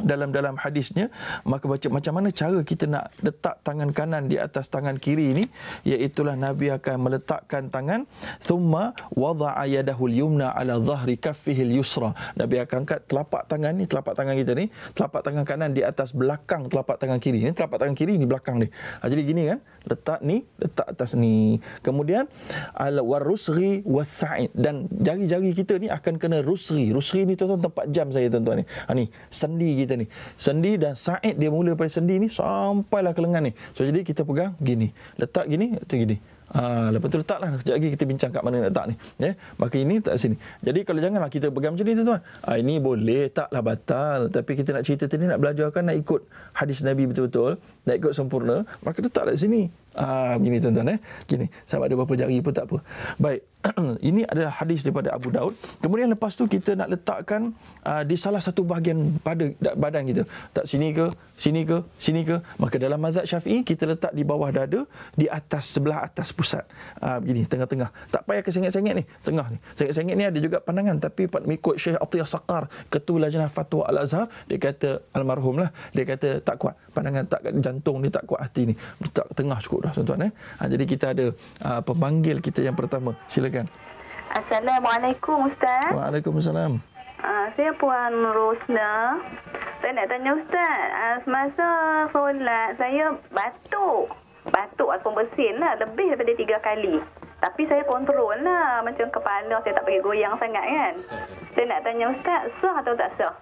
dalam hadisnya, maka baca macam mana cara kita nak letak tangan kanan di atas tangan kiri ini, iaitulah Nabi akan meletakkan tangan, thumma wada'a yadahu al-yumna ala dhahri kaffihi al-yusra. Nabi akan angkat telapak tangan ni, telapak tangan kita ni, telapak tangan kanan di atas belakang telapak tangan kiri. Ini telapak tangan kiri ni belakang dia. Jadi gini kan, letak ni, letak atas ni. Kemudian al-warusghi was-sa'id, dan jari-jari kita ni akan kena rusri. Rusri ni tuan-tuan tempat jam saya tuan-tuan ni. Ni sendi kita ni. Sendi dan sa'id dia mula pada sendi ni sampailah ke lengan ni. So jadi kita pegang gini. Letak gini, letak gini. Lepas tu letaklah, sekejap lagi kita bincang kat mana nak letak ni, ya. Maka ini letak sini. Jadi kalau janganlah kita pegang macam ni tuan-tuan. Ini boleh, taklah batal. Tapi kita nak cerita tadi, nak belajar kan, nak ikut hadis Nabi betul-betul, nak ikut sempurna, maka letaklah sini. Begini tuan-tuan, gini. Sama ada berapa jari pun tak apa. Baik. Ini adalah hadis daripada Abu Daud. Kemudian lepas tu kita nak letakkan di salah satu bahagian pada badan kita. Tak sini ke, sini ke, sini ke. Maka dalam mazhab Syafi'i kita letak di bawah dada, di atas, sebelah atas pusat. Begini, tengah-tengah. Tak payah kesengit-sengit ni, tengah ni. Sengit-sengit ni ada juga pandangan, tapi mengikut Syekh Atiyah Saqar, Ketua Lajnah Fatwa Al-Azhar, dia kata almarhum lah, dia kata tak kuat. Pandangan tak jantung ni tak kuat, hati ni. Letak tengah cukup dah tuan-tuan. Jadi kita ada pemanggil kita yang pertama. Silakan. Assalamualaikum Ustaz. Waalaikumsalam. Saya Puan Rosna. Saya nak tanya Ustaz, semasa solat saya batuk ataupun bersin lah lebih daripada 3 kali. Tapi saya kontrol lah, macam kepala saya tak bagi goyang sangat kan. Saya nak tanya Ustaz, sah atau tak sah?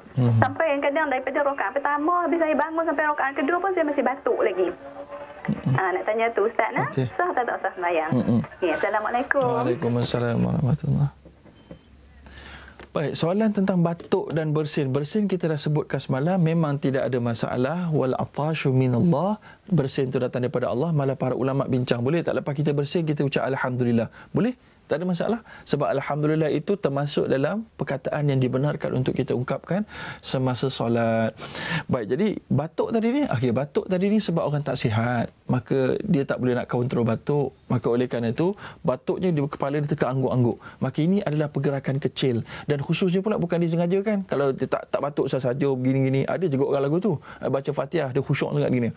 Sampai kadang daripada rakaat pertama, habis saya bangun sampai rakaat kedua pun saya masih batuk lagi. Nak tanya tu Ustaz, okay. Sah atau tak sah sembahyang? Ya, Assalamualaikum. Waalaikumsalam warahmatullahi. Baik, soalan tentang batuk dan bersin. Bersin kita dah sebutkan semalam, memang tidak ada masalah. Wal atashu minallah. Bersin itu datang daripada Allah. Malah para ulama bincang, boleh tak lepas kita bersin kita ucap alhamdulillah? Boleh? Tak ada masalah. Sebab alhamdulillah itu termasuk dalam perkataan yang dibenarkan untuk kita ungkapkan semasa solat. Baik, jadi batuk tadi ni sebab orang tak sihat, maka dia tak boleh nak kontrol batuk. Maka oleh kerana itu, batuknya di kepala dia terangguk-angguk. Maka ini adalah pergerakan kecil. Dan khususnya pula bukan disengajakan. Kalau dia tak batuk sahaja begini-gini, ada juga orang lagu tu baca Fatihah, dia khusyuk sangat gini,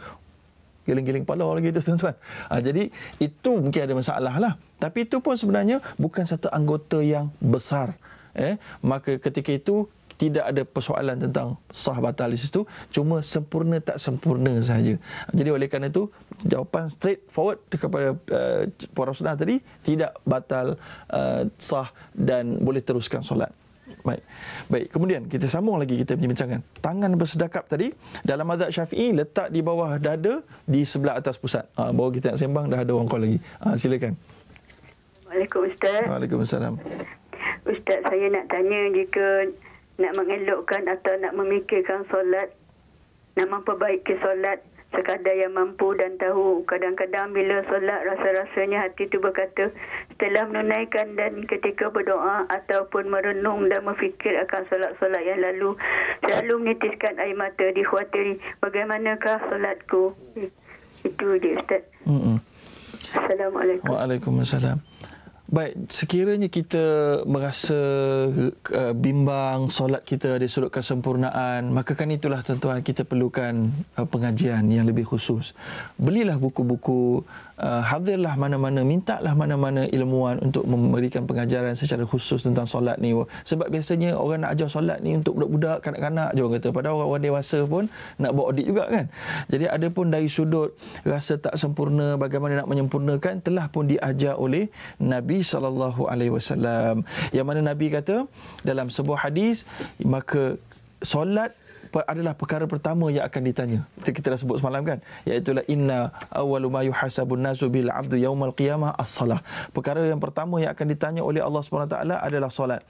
giling-giling kepala lagi tu tuan-tuan. Jadi itu mungkin ada masalah lah. Tapi itu pun sebenarnya bukan satu anggota yang besar. Maka ketika itu tidak ada persoalan tentang sah batal di situ, cuma sempurna tak sempurna sahaja. Jadi oleh kerana itu, jawapan straight forward kepada para sunnah tadi, tidak batal, sah dan boleh teruskan solat. Baik. Kemudian kita sambung lagi kita bincangkan. Tangan bersedekap tadi dalam mazhab Syafi'i letak di bawah dada di sebelah atas pusat. Baru kita nak sembang dah ada orang call lagi. Silakan. Assalamualaikum Ustaz. Waalaikumsalam. Ustaz, saya nak tanya, jika nak mengelokkan atau nak memikirkan solat, nak memperbaiki solat sekadar yang mampu dan tahu, kadang-kadang bila solat rasa-rasanya hati itu berkata, setelah menunaikan dan ketika berdoa ataupun merenung dan berfikir akan solat-solat yang lalu, selalu menitiskan air mata, dikhawatiri bagaimanakah solatku. Itu dia Ustaz. Assalamualaikum. Waalaikumsalam. Baik, sekiranya kita merasa bimbang solat kita di sudut kesempurnaan, maka kan itulah tuan-tuan kita perlukan pengajian yang lebih khusus. Belilah buku-buku, hadirlah mana-mana, mintalah mana-mana ilmuwan untuk memberikan pengajaran secara khusus tentang solat ni. Sebab biasanya orang nak ajar solat ni untuk budak-budak, kanak-kanak je orang kata. Padahal orang dewasa pun nak buat audit juga kan. Jadi ada pun dari sudut rasa tak sempurna, bagaimana nak menyempurnakan, telah pun diajar oleh Nabi SAW. Yang mana Nabi kata dalam sebuah hadis, maka solat adalah perkara pertama yang akan ditanya. Kita dah sebut semalam kan, iaitu inna awwalu ma yuhasabun nasu bil abdu yaumal qiyamah as-salah. Perkara yang pertama yang akan ditanya oleh Allah SWT adalah solat.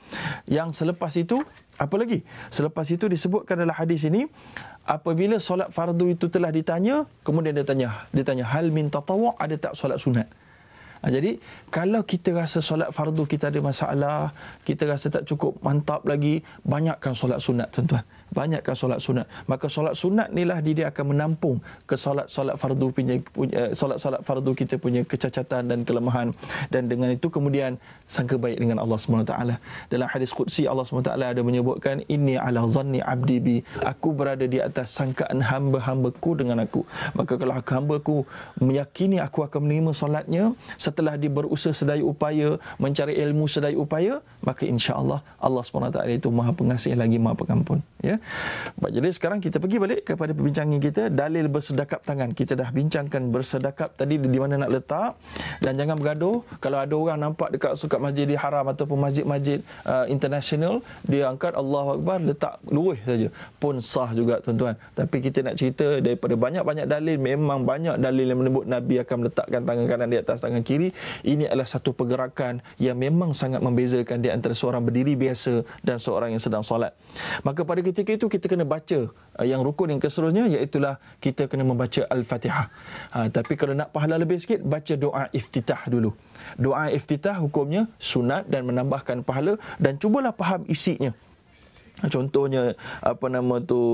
Yang selepas itu apa lagi? Selepas itu disebutkan dalam hadis ini, apabila solat fardu itu telah ditanya, kemudian dia tanya hal min tatawwu', ada tak solat sunat? Jadi kalau kita rasa solat fardu kita ada masalah, kita rasa tak cukup mantap lagi, banyakkan solat sunat tuan-tuan. Banyakkan solat sunat. Maka solat sunat inilah dia akan menampung ke solat fardu punya solat fardu kita punya kecacatan dan kelemahan, dan dengan itu kemudian sangka baik dengan Allah SWT. Dalam hadis qudsi Allah SWT ada menyebutkan, inni ala zanni abdi bi, aku berada di atas sangkaan hamba-hambaku dengan aku. Maka kalau hamba-ku meyakini aku akan menerima solatnya setelah dia berusaha sedaya upaya, mencari ilmu sedaya upaya, maka insya-Allah Allah SWT itu Maha Pengasih lagi Maha Pengampun. Ya. Jadi sekarang kita pergi balik kepada perbincangan kita, dalil bersedekap tangan. Kita dah bincangkan bersedekap tadi di mana nak letak, dan jangan bergaduh. Kalau ada orang nampak dekat Masjidil Haram ataupun masjid-masjid international, dia angkat Allahu Akbar, letak luruh saja, pun sah juga tuan-tuan. Tapi kita nak cerita daripada banyak-banyak dalil, memang banyak dalil yang menyebut Nabi akan meletakkan tangan kanan di atas tangan kiri. Ini adalah satu pergerakan yang memang sangat membezakan di antara seorang berdiri biasa dan seorang yang sedang solat. Maka pada ketika itu kita kena baca yang rukun yang keseluruhnya, iaitulah kita kena membaca Al-Fatihah. Tapi kalau nak pahala lebih sikit, baca doa iftitah dulu. Doa iftitah hukumnya sunat dan menambahkan pahala, dan cubalah faham isinya. Contohnya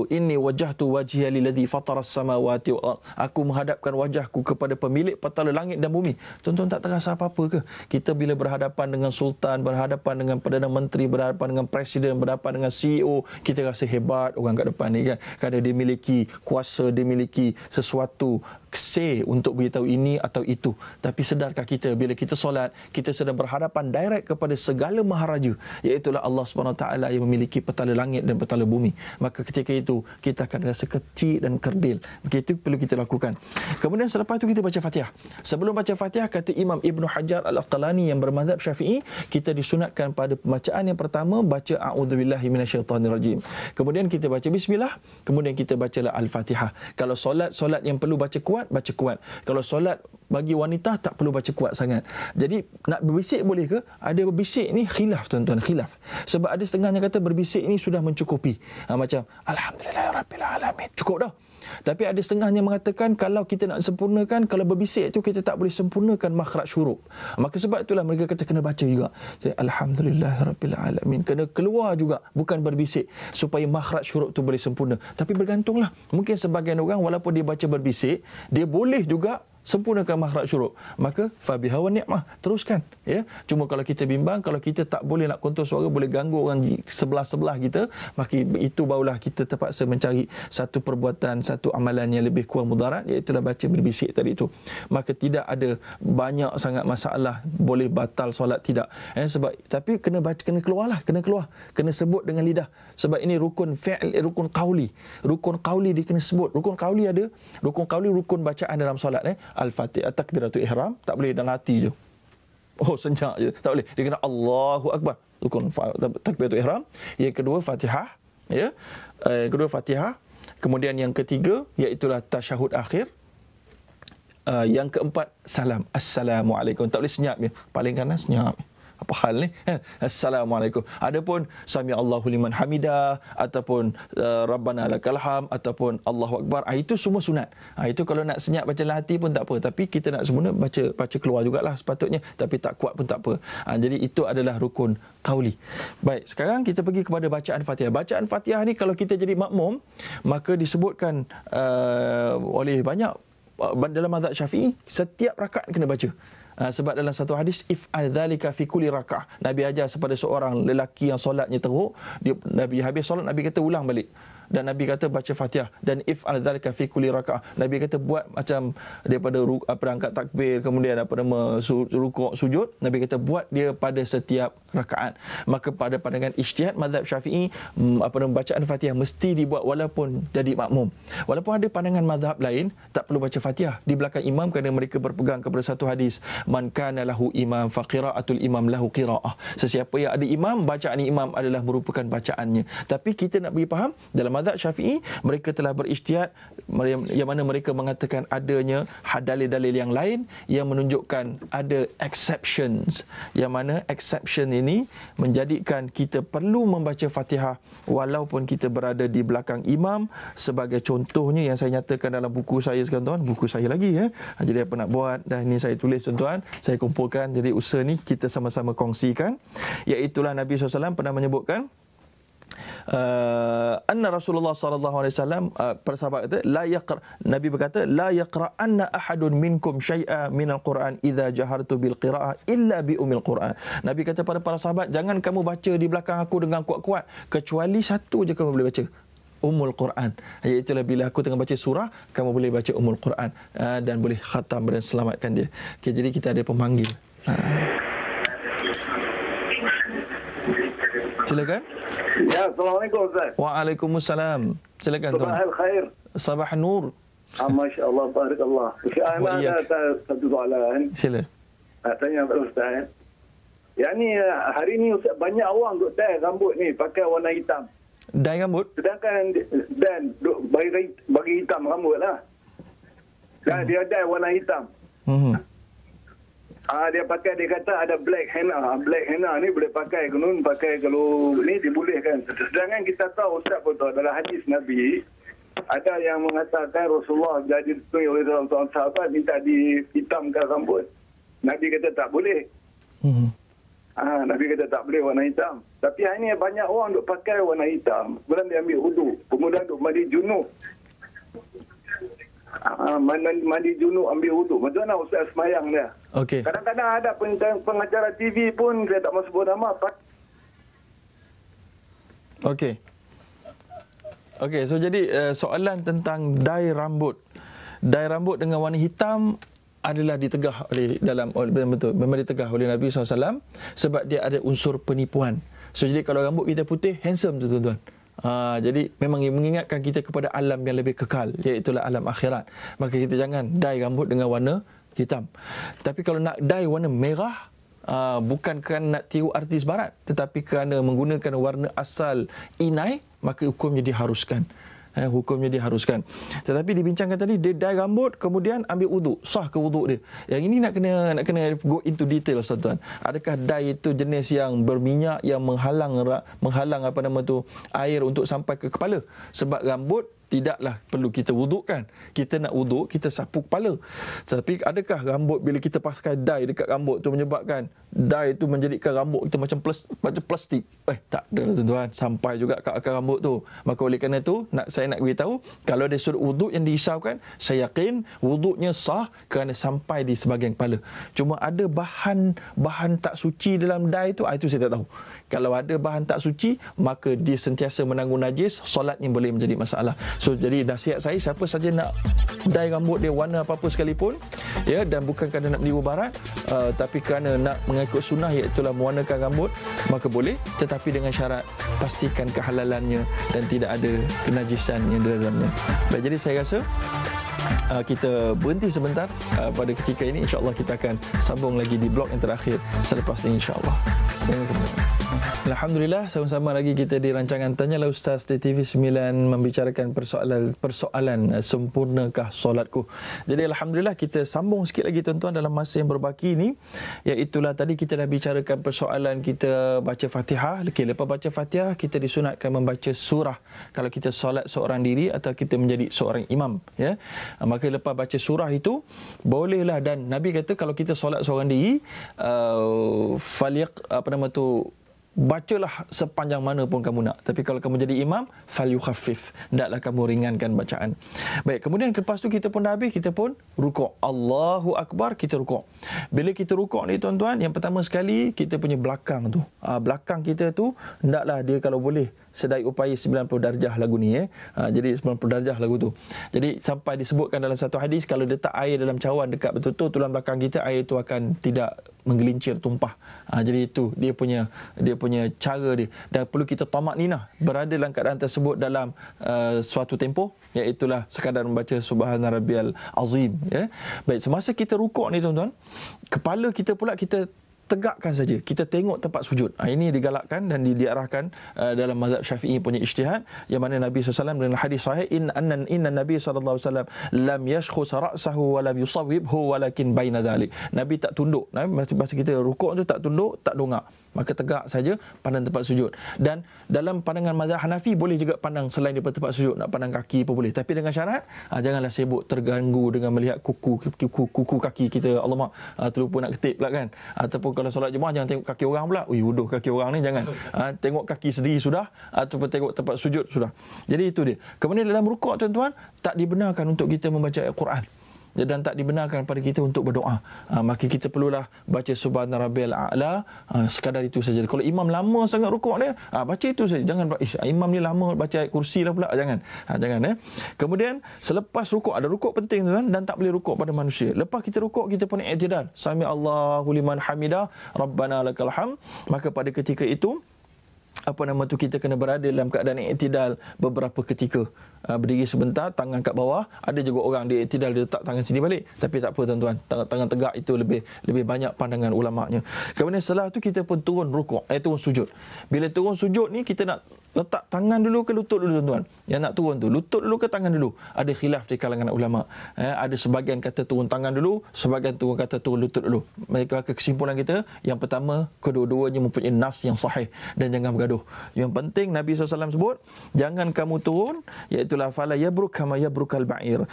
inni wajjahtu wajhiya lilladzi fataras samawati wal ard. Aku menghadapkan wajahku kepada pemilik petala langit dan bumi. Tuan-tuan tak terasa apa-apa ke? Kita bila berhadapan dengan sultan, berhadapan dengan perdana menteri, berhadapan dengan presiden, berhadapan dengan CEO, kita rasa hebat orang kat depan ni kan. Kerana dia miliki kuasa, dia miliki sesuatu say untuk beritahu ini atau itu. Tapi sedarkah kita bila kita solat, kita sedang berhadapan direct kepada segala maharaja, iaitulah Allah SWT yang memiliki petala langit dan petala bumi. Maka ketika itu kita akan rasa kecil dan kerdil. Begitu perlu kita lakukan. Kemudian selepas itu kita baca Fatihah. Sebelum baca Fatihah, kata Imam Ibn Hajar Al-Asqalani yang bermazhab Syafi'i, kita disunatkan pada pembacaan yang pertama baca a'udzubillahi minasyaitanirrajim. Kemudian kita baca bismillah, kemudian kita bacalah Al-Fatihah. Kalau solat yang perlu baca kuat, baca kuat. Kalau solat bagi wanita tak perlu baca kuat sangat. Jadi nak berbisik boleh ke? Ada berbisik ni khilaf tuan-tuan, khilaf. Sebab ada setengahnya kata berbisik ni sudah mencukupi. Macam alhamdulillahirabbil alamin. Cukup dah. Tapi ada setengahnya mengatakan kalau kita nak sempurnakan, kalau berbisik tu kita tak boleh sempurnakan makhraj huruf. Maka sebab itulah mereka kata kena baca juga. Alhamdulillahirabbil alamin. Kena keluar juga, bukan berbisik, supaya makhraj huruf tu boleh sempurna. Tapi bergantunglah. Mungkin sebahagian orang walaupun dia baca berbisik, dia boleh juga sempurnakan makhraj huruf. Maka fabiha wa ni'mah, teruskan, ya. Cuma kalau kita bimbang, kalau kita tak boleh nak kontrol suara, boleh ganggu orang sebelah-sebelah kita, maka itu barulah kita terpaksa mencari satu perbuatan, satu amalan yang lebih kurang mudarat, iaitu baca berbisik tadi itu. Maka tidak ada banyak sangat masalah boleh batal solat, tidak. Sebab tapi kena baca, kena keluarlah, kena sebut dengan lidah. Sebab ini rukun fi'l, rukun qauli. Rukun qauli dia kena sebut. Rukun qauli ada, rukun bacaan dalam solat, Al-Fatihah, takbiratul ihram, tak boleh dalam hati je. Oh, senyap je. Tak boleh. Dia kena Allahu Akbar. Rukun takbiratul ihram. Yang kedua Fatihah, ya. Kedua Fatihah. Kemudian yang ketiga iaitulah tasyahud akhir. Yang keempat salam. Assalamualaikum. Tak boleh senyap je. Paling kanan senyap. Apa hal ni? Assalamualaikum. Adapun sami Allahu liman hamidah ataupun rabbana lakal ham ataupun Allahu akbar, itu semua sunat. Itu kalau nak senyap baca dalam hati pun tak apa, tapi kita nak sempurna baca keluar jugalah sepatutnya, tapi tak kuat pun tak apa. Jadi itu adalah rukun qauli. Baik, sekarang kita pergi kepada bacaan Fatihah. Bacaan Fatihah ni kalau kita jadi makmum, maka disebutkan oleh banyak dalam mazhab Syafi'i, setiap rakaat kena baca. Sebab dalam satu hadis, if'al dzalika fi kulli raka'ah, Nabi ajar kepada seorang lelaki yang solatnya teruk, Nabi habis solat, Nabi kata ulang balik, dan Nabi kata baca Fatihah. Dan if'al dzalika fi kulli raka'ah, Nabi kata buat macam daripada angkat takbir, kemudian rukuk sujud, Nabi kata buat dia pada setiap rakaat. Maka pada pandangan ijtihad mazhab Syafi'i, bacaan Fatihah mesti dibuat walaupun jadi makmum. Walaupun ada pandangan mazhab lain tak perlu baca Fatihah di belakang imam, kerana mereka berpegang kepada satu hadis, man kana lahu imam fa qira'atul imam lahu qira'ah. Sesiapa yang ada imam, bacaan imam adalah merupakan bacaannya. Tapi kita nak bagi faham, dalam mazhab Syafi'i mereka telah berijtihad, yang mana mereka mengatakan adanya dalil-dalil yang lain yang menunjukkan ada exceptions, yang mana exception ini menjadikan kita perlu membaca Fatihah walaupun kita berada di belakang imam. Sebagai contohnya yang saya nyatakan dalam buku saya sekarang, tuan, buku saya lagi, ya. Jadi apa nak buat, dan ini saya tulis, tuan-tuan, saya kumpulkan. Jadi usaha ni kita sama-sama kongsikan, iaitulah Nabi SAW pernah menyebutkan anna Rasulullah sallallahu alaihi wasallam, para sahabat kata Nabi berkata, la yaqra'anna ahadun minkum syai'a minal Quran idza jahartu bil qira'ah illa bi umil Quran. Nabi kata pada para sahabat, jangan kamu baca di belakang aku dengan kuat-kuat, kecuali satu je kamu boleh baca, Ummul Quran. Iaitulah bila aku tengah baca surah, kamu boleh baca Ummul Quran, dan boleh khatam dan selamatkan dia. Okay, jadi kita ada pemanggil. Silakan. Ya, Assalamualaikum Ustaz. Waalaikumsalam. Silakan tuan. Sabah al-khair. Sabah nur. Masya-Allah, barakallah. Saya ada satu soalan. Sila. Nak tanya kepada Ustaz. Yang ni hari ni Ustaz, banyak orang duk dye rambut ni pakai warna hitam. Dye rambut? Sedangkan dan duk bagi hitam rambut lah. Dan dia dye warna hitam. Dia pakai, dia kata ada black henna. Black henna ni boleh pakai kalau ni dibolehkan. Sedangkan kita tahu Ustaz pun tahu dalam hadis Nabi ada yang mengatakan Rasulullah jadi ditunjuk oleh seorang sahabat minta dihitamkan rambut. Nabi kata tak boleh. Nabi kata tak boleh warna hitam. Tapi hari ni banyak orang duk pakai warna hitam. Kemudian dia ambil wudu. Kemudian duk mandi junub. Mandi junub ambil wudu. Macam mana Ustaz semayang dia? Okey. Kadang-kadang ada pengacara TV pun, saya tak mahu sebut nama. Okey. Okey, so jadi soalan tentang dye rambut. Dye rambut dengan warna hitam adalah ditegah oleh betul, memang ditegah oleh Nabi SAW sebab dia ada unsur penipuan. So jadi kalau rambut kita putih, handsome tu, tuan-tuan. Jadi memang mengingatkan kita kepada alam yang lebih kekal, iaitu alam akhirat. Maka kita jangan dye rambut dengan warna hitam. Tapi kalau nak dye warna merah, bukan kerana nak tiru artis barat, tetapi kerana menggunakan warna asal inai, maka hukumnya diharuskan. Hukumnya diharuskan. Tetapi dibincangkan tadi, dia dye rambut kemudian ambil wuduk. Sah ke wuduk dia? Yang ini nak kena go into detail, tuan-tuan. Adakah dye itu jenis yang berminyak yang menghalang air untuk sampai ke kepala? Sebab rambut tidaklah perlu kita wudukkan. Kita nak wuduk, kita sapu kepala. Tapi adakah rambut bila kita pakai dye dekat rambut tu menyebabkan dye tu menjadikan rambut kita macam plastik? Tak ada tuan-tuan, sampai juga ke akar rambut tu. Maka oleh kerana tu saya nak beritahu, kalau ada sudut wuduk yang diisaukan, saya yakin wuduknya sah kerana sampai di sebahagian kepala. Cuma ada bahan tak suci dalam dye tu, itu saya tak tahu. Kalau ada bahan tak suci, maka dia sentiasa menanggung najis, solatnya boleh menjadi masalah. So jadi nasihat saya, siapa saja nak dye rambut dia warna apa-apa sekalipun, ya, dan bukan kerana nak meniru barat, tapi kerana nak mengikut sunnah, iaitu mewarnakan rambut, maka boleh, tetapi dengan syarat pastikan kehalalannya dan tidak ada kenajisan yang di dalamnya. Baik, jadi saya rasa kita berhenti sebentar pada ketika ini. InsyaAllah kita akan sambung lagi di blok yang terakhir selepas ini, insyaAllah. Alhamdulillah, sama-sama lagi kita di rancangan Tanyalah Ustaz di TV9 membicarakan persoalan sempurnakah solatku. Jadi Alhamdulillah kita sambung sikit lagi tuan-tuan dalam masa yang berbaki ini, iaitulah tadi kita dah bicarakan persoalan kita baca Fatihah. Lepas baca Fatihah kita disunatkan membaca surah kalau kita solat seorang diri atau kita menjadi seorang imam, ya. Maka lepas baca surah itu bolehlah, dan Nabi kata kalau kita solat seorang diri bacalah sepanjang mana pun kamu nak. Tapi kalau kamu jadi imam, falyukhaffif, hendaklah kamu ringankan bacaan. Baik, kemudian lepas tu kita pun dah habis, kita pun rukuk. Allahu Akbar, kita rukuk. Bila kita rukuk ni tuan-tuan, yang pertama sekali kita punya belakang tu, belakang kita tu hendaklah dia kalau boleh sedaya upaya 90 darjah lagu ni, jadi 90 darjah lagu tu. Jadi sampai disebutkan dalam satu hadis, kalau letak air dalam cawan dekat betul-betul tulang belakang kita, air itu akan tidak menggelincir, tumpah. Jadi itu dia punya cara dia, dan perlu kita tamak ninah berada dalam keadaan tersebut dalam suatu tempoh, iaitulah sekadar membaca Subhana Rabbiyal Azim, ya. Baik, semasa kita rukuk ni tuan-tuan, kepala kita pula kita tegakkan saja, kita tengok tempat sujud. Ini digalakkan dan diarahkan dalam mazhab Syafi'i punya ijtihad, yang mana Nabi SAW dalam hadis sahih, inna Nabi SAW lam yashkhus ra'sahu wa lam yusawwibhu walakin baina dhalik. Nabi tak tunduk. Masa kita rukuk tu tak tunduk, tak dongak, maka tegak saja pandang tempat sujud. Dan dalam pandangan mazhab Hanafi boleh juga pandang selain daripada tempat sujud, nak pandang kaki pun boleh, tapi dengan syarat janganlah sibuk terganggu dengan melihat kuku kaki kita. Alamak, terlupa nak ketip pula kan. Ataupun kalau solat Jumaat jangan tengok kaki orang pula. Wuduh kaki orang ni jangan. Tengok kaki sendiri sudah, ataupun tengok tempat sujud sudah. Jadi itu dia. Kemudian dalam rukuk tuan-tuan, tak dibenarkan untuk kita membaca Al-Quran, dan tak dibenarkan pada kita untuk berdoa. Maka kita perlulah baca Subhana Rabbiyal A'la, sekadar itu saja. Kalau imam lama sangat rukuk dia, baca itu saja. Jangan imam ni lama baca ayat kursi lah pula, jangan. Jangan. Kemudian selepas rukuk, ada rukuk penting tuan, dan tak boleh rukuk pada manusia. Lepas kita rukuk, kita pun i'tidal. Sami Allahu liman hamidah, Rabbana lakal hamd. Maka pada ketika itu kita kena berada dalam keadaan i'tidal beberapa ketika. Berdiri sebentar, tangan kat bawah. Ada juga orang dia i'tidal, dia letak tangan sini balik. Tapi tak apa tuan-tuan, tangan tegak itu lebih banyak pandangan ulama'nya. Kemudian setelah tu kita pun turun rukuk, turun sujud. Bila turun sujud ni, kita nak letak tangan dulu ke lutut dulu tuan-tuan? Yang nak turun tu, lutut dulu ke tangan dulu? Ada khilaf di kalangan ulama'. Ada sebahagian kata turun tangan dulu, sebahagian turun kata turun lutut dulu. Mereka kesimpulan kita, yang pertama, kedua-duanya mempunyai nas yang sahih, dan jangan bergaduh. Yang penting Nabi SAW sebut, jangan kamu turun, iaitulah fala yabruk kama yabrukal ba'ir.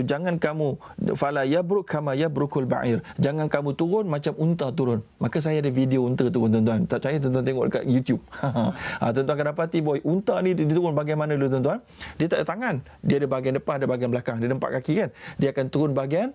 Jangan kamu fala yabruk kama yabrukul ba'ir. Jangan kamu turun macam unta turun. Maka saya ada video unta turun tuan-tuan. Tak percaya tuan-tuan tengok dekat YouTube. Tuan-tuan akan dapati boy, unta ni dia turun bagaimana dulu tuan-tuan? Dia tak ada tangan. Dia ada bahagian depan, ada bahagian belakang. Dia ada 4 kaki kan? Dia akan turun bahagian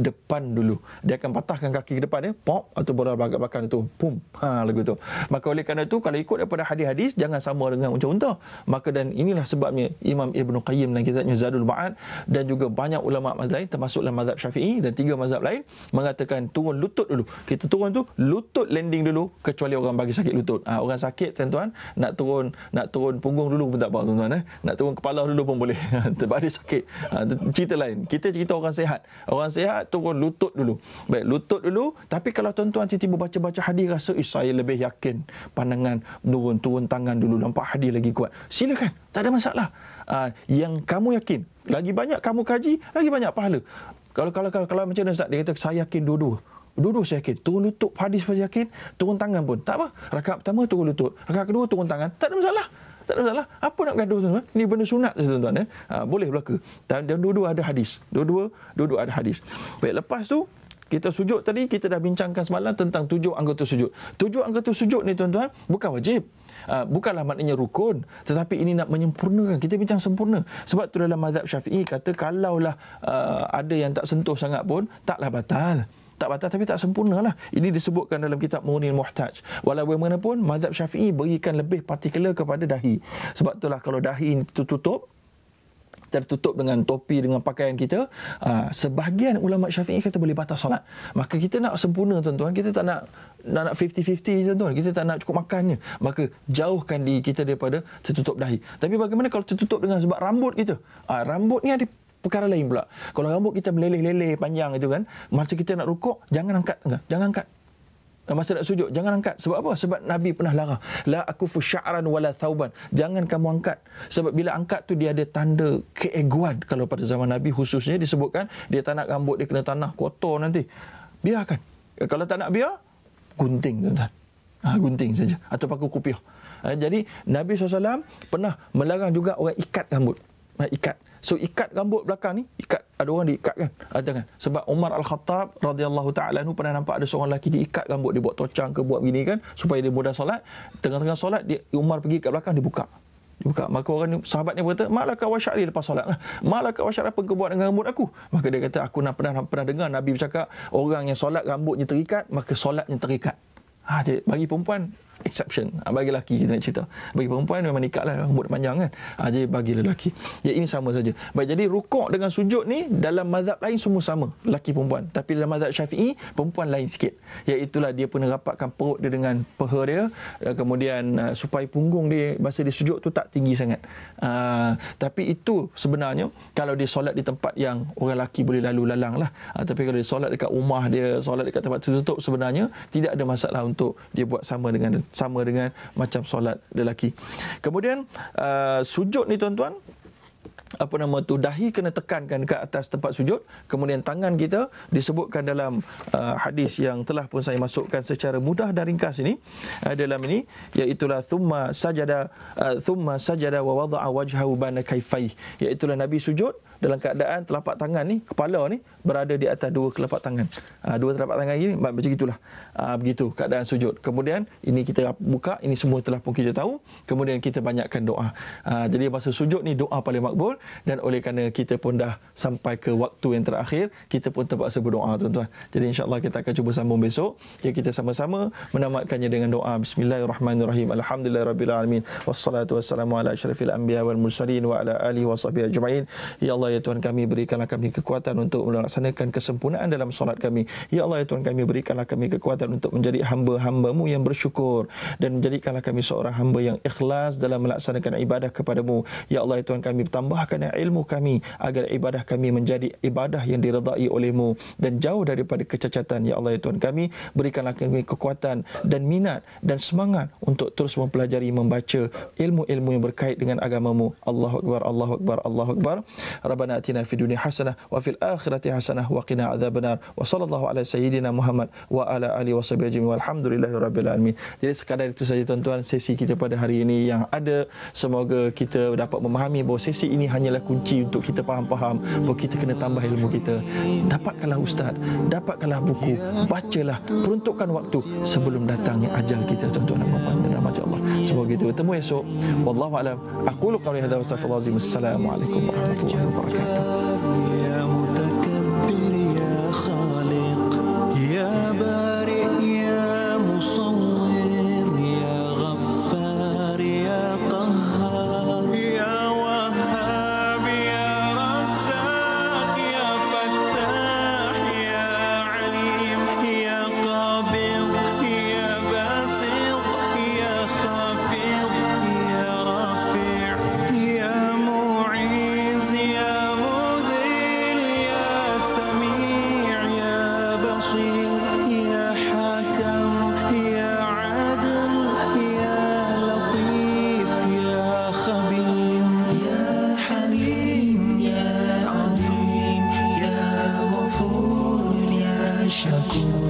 depan dulu. Dia akan patahkan kaki ke depan dia, pop, atau bola belakang itu, pum, lagu tu. Maka oleh kerana itu, kalau ikut daripada hadis-hadis, jangan sama dengan macam unta. Maka dan inilah sebabnya Imam Ibn Qayyim dalam kitabnya Zadul Ma'ad, dan juga banyak ulama mazhab lain, termasuklah mazhab Syafi'i dan 3 mazhab lain, mengatakan turun lutut dulu. Kita turun tu lutut landing dulu, kecuali orang bagi sakit lutut. Orang sakit tuan-tuan, nak turun punggung dulu pun tak apa tuan-tuan. Nak turun kepala dulu pun boleh. Sebab dia sakit. Cerita lain. Kita cerita orang sihat. Orang sihat turun lutut dulu. Baik, lutut dulu. Tapi kalau tuan-tuan tiba-tiba baca-baca hadis rasa saya lebih yakin pandangan turun tangan dulu, nampak hadis lagi kuat, silakan, tak ada masalah. Yang kamu yakin, lagi banyak kamu kaji, lagi banyak pahala. Kalau macam mana Ustaz, dia kata saya yakin dua-dua saya yakin. Turun lutut hadis saya yakin, turun tangan pun tak apa. Rakaat pertama turun lutut, rakaat kedua turun tangan, tak ada masalah. tak ada masalah. Apa nak gaduh tuan-tuan? Ini benda sunat tuan-tuan. Boleh berlaku. Dan dua-dua ada hadis. Dua-dua ada hadis. Baik, lepas tu kita sujud tadi, kita dah bincangkan semalam tentang 7 anggota sujud. 7 anggota sujud ni tuan-tuan bukan wajib. Bukanlah maknanya rukun, tetapi ini nak menyempurnakan. Kita bincang sempurna. Sebab tu dalam mazhab Syafi'i kata kalaulah ada yang tak sentuh sangat pun taklah batal. Tak batal tapi tak sempurnalah. Ini disebutkan dalam kitab Mughni Muhtaj. Walau bagaimanapun mazhab Syafi'i berikan lebih partikular kepada dahi. Sebab itulah kalau dahi tertutup dengan topi, dengan pakaian kita, sebahagian ulama Syafi'i kata boleh batal solat. Maka kita nak sempurna tuan-tuan, kita tak nak 50-50 tuan-tuan, kita tak nak cukup makannya, maka jauhkan diri kita daripada tertutup dahi. Tapi bagaimana kalau tertutup dengan sebab rambut kita? Rambut ni ada perkara lain pula. Kalau rambut kita meleleh-leleh panjang itu kan, masa kita nak rukuk, jangan angkat tengah, jangan angkat. Masa nak sujud, jangan angkat. Sebab apa? Sebab Nabi pernah larang. La akufu sya'ran wala thauban. Jangan kamu angkat. Sebab bila angkat tu dia ada tanda keegoan. Kalau pada zaman Nabi khususnya disebutkan, dia tak nak rambut dia kena tanah kotor nanti. Biarkan. Kalau tak nak biar, gunting tuan-tuan. Gunting saja. Atau pakai kupiah. Jadi Nabi SAW pernah melarang juga orang ikat rambut. Ikat. So ikat rambut belakang ni, ikat. Ada orang diikatkan. Jangan. Sebab Umar Al-Khattab radhiyallahu ta'ala anhu pernah nampak ada seorang lelaki diikat rambut, dia buat tocang ke buat begini kan supaya dia mudah solat. Tengah-tengah solat Umar pergi kat belakang, dibuka. Maka orang ni, sahabat ni berkata, "Malaka wa sya'ri," lepas solatlah. "Malaka wa sya'ri, apa kau buat dengan rambut aku?" Maka dia kata, "Aku pernah dengar Nabi bercakap, orang yang solat rambutnya terikat, maka solatnya terikat." Bagi perempuan exception. Bagi lelaki kita nak cerita. Bagi perempuan memang nikahlah rambut panjang kan. Jadi bagi lelaki. Ya, ini sama saja. Baik, jadi rukuk dengan sujud ni dalam mazhab lain semua sama, lelaki perempuan. Tapi dalam mazhab Syafi'i perempuan lain sikit. Iaitulah dia pun rapatkan perut dia dengan peha dia, kemudian supaya punggung dia masa dia sujud tu tak tinggi sangat. Tapi itu sebenarnya kalau dia solat di tempat yang orang lelaki boleh lalu lalang lah. Tapi kalau dia solat dekat rumah dia, solat dekat tempat tertutup, sebenarnya tidak ada masalah untuk dia buat sama dengan macam solat lelaki. Kemudian sujud ni tuan-tuan, dahi kena tekankan ke atas tempat sujud. Kemudian tangan kita disebutkan dalam hadis yang telah pun saya masukkan secara mudah dan ringkas ini dalam ini, iaitulah thumma sajada wa wada'a wajhahu baina kaifai, iaitulah Nabi sujud dalam keadaan telapak tangan ni, kepala ni berada di atas dua telapak tangan. Dua telapak tangan ini macam itulah. Begitu keadaan sujud. Kemudian ini kita buka, ini semua telah pun kita tahu. Kemudian kita banyakkan doa. Jadi masa sujud ni doa paling makbul, dan oleh kerana kita pun dah sampai ke waktu yang terakhir, kita pun terpaksa berdoa tuan-tuan. Jadi insya-Allah kita akan cuba sambung besok. Jadi kita sama-sama menamatkannya dengan doa. Bismillahirrahmanirrahim. Alhamdulillahirabbil alamin. Wassalatu wassalamu ala asyrafil anbiya wal mursalin wa ala alihi washabbihi ajma'in. Ya Allah, ya Tuhan kami, berikanlah kami kekuatan untuk melaksanakan kesempurnaan dalam solat kami. Ya Allah, ya Tuhan kami, berikanlah kami kekuatan untuk menjadi hamba-hamba-Mu yang bersyukur, dan menjadikanlah kami seorang hamba yang ikhlas dalam melaksanakan ibadah kepada-Mu. Ya Allah, ya Tuhan kami, tambahkan ilmu kami agar ibadah kami menjadi ibadah yang diredai oleh-Mu dan jauh daripada kecacatan. Ya Allah, ya Tuhan kami, berikanlah kami kekuatan dan minat dan semangat untuk terus mempelajari, membaca ilmu-ilmu yang berkait dengan agama-Mu. Allahu Akbar, Allahu Akbar, Allahu Akbar. Rabbana atina fid dunya hasanah wa fil akhirati hasanah wa qina adzabannar. Wa sallallahu ala sayyidina Muhammad wa ala alihi washabbihi ajma'in. Walhamdulillahirabbil alamin. Jadi sekadar itu saja tuan-tuan sesi kita pada hari ini yang ada. Semoga kita dapat memahami bahawa sesi ini hanyalah kunci untuk kita faham-faham bahawa kita kena tambah ilmu kita. Dapatkanlah ustaz, dapatkanlah buku, bacalah, peruntukkan waktu sebelum datangnya ajal kita tuan-tuan dan puan-puan dan rahmat Allah. Semoga kita bertemu esok. Wallahu a'lam. Aqulu qawli hadza wa astaghfirullahalazim. Assalamualaikum warahmatullahi wabarakatuh. Ya mutakabbir ya khaliq ya bari ya musawwir ya ghaffar ya qahhar ya wahhab ya razzaq ya fattah ya alim ya qabid ya basit ya khafid ya rafi' ya mu'iz ya mudhil ya sami' ya basir ya hakam ya adl ya latif ya khabir ya halim ya azim ya ghafur ya shakur.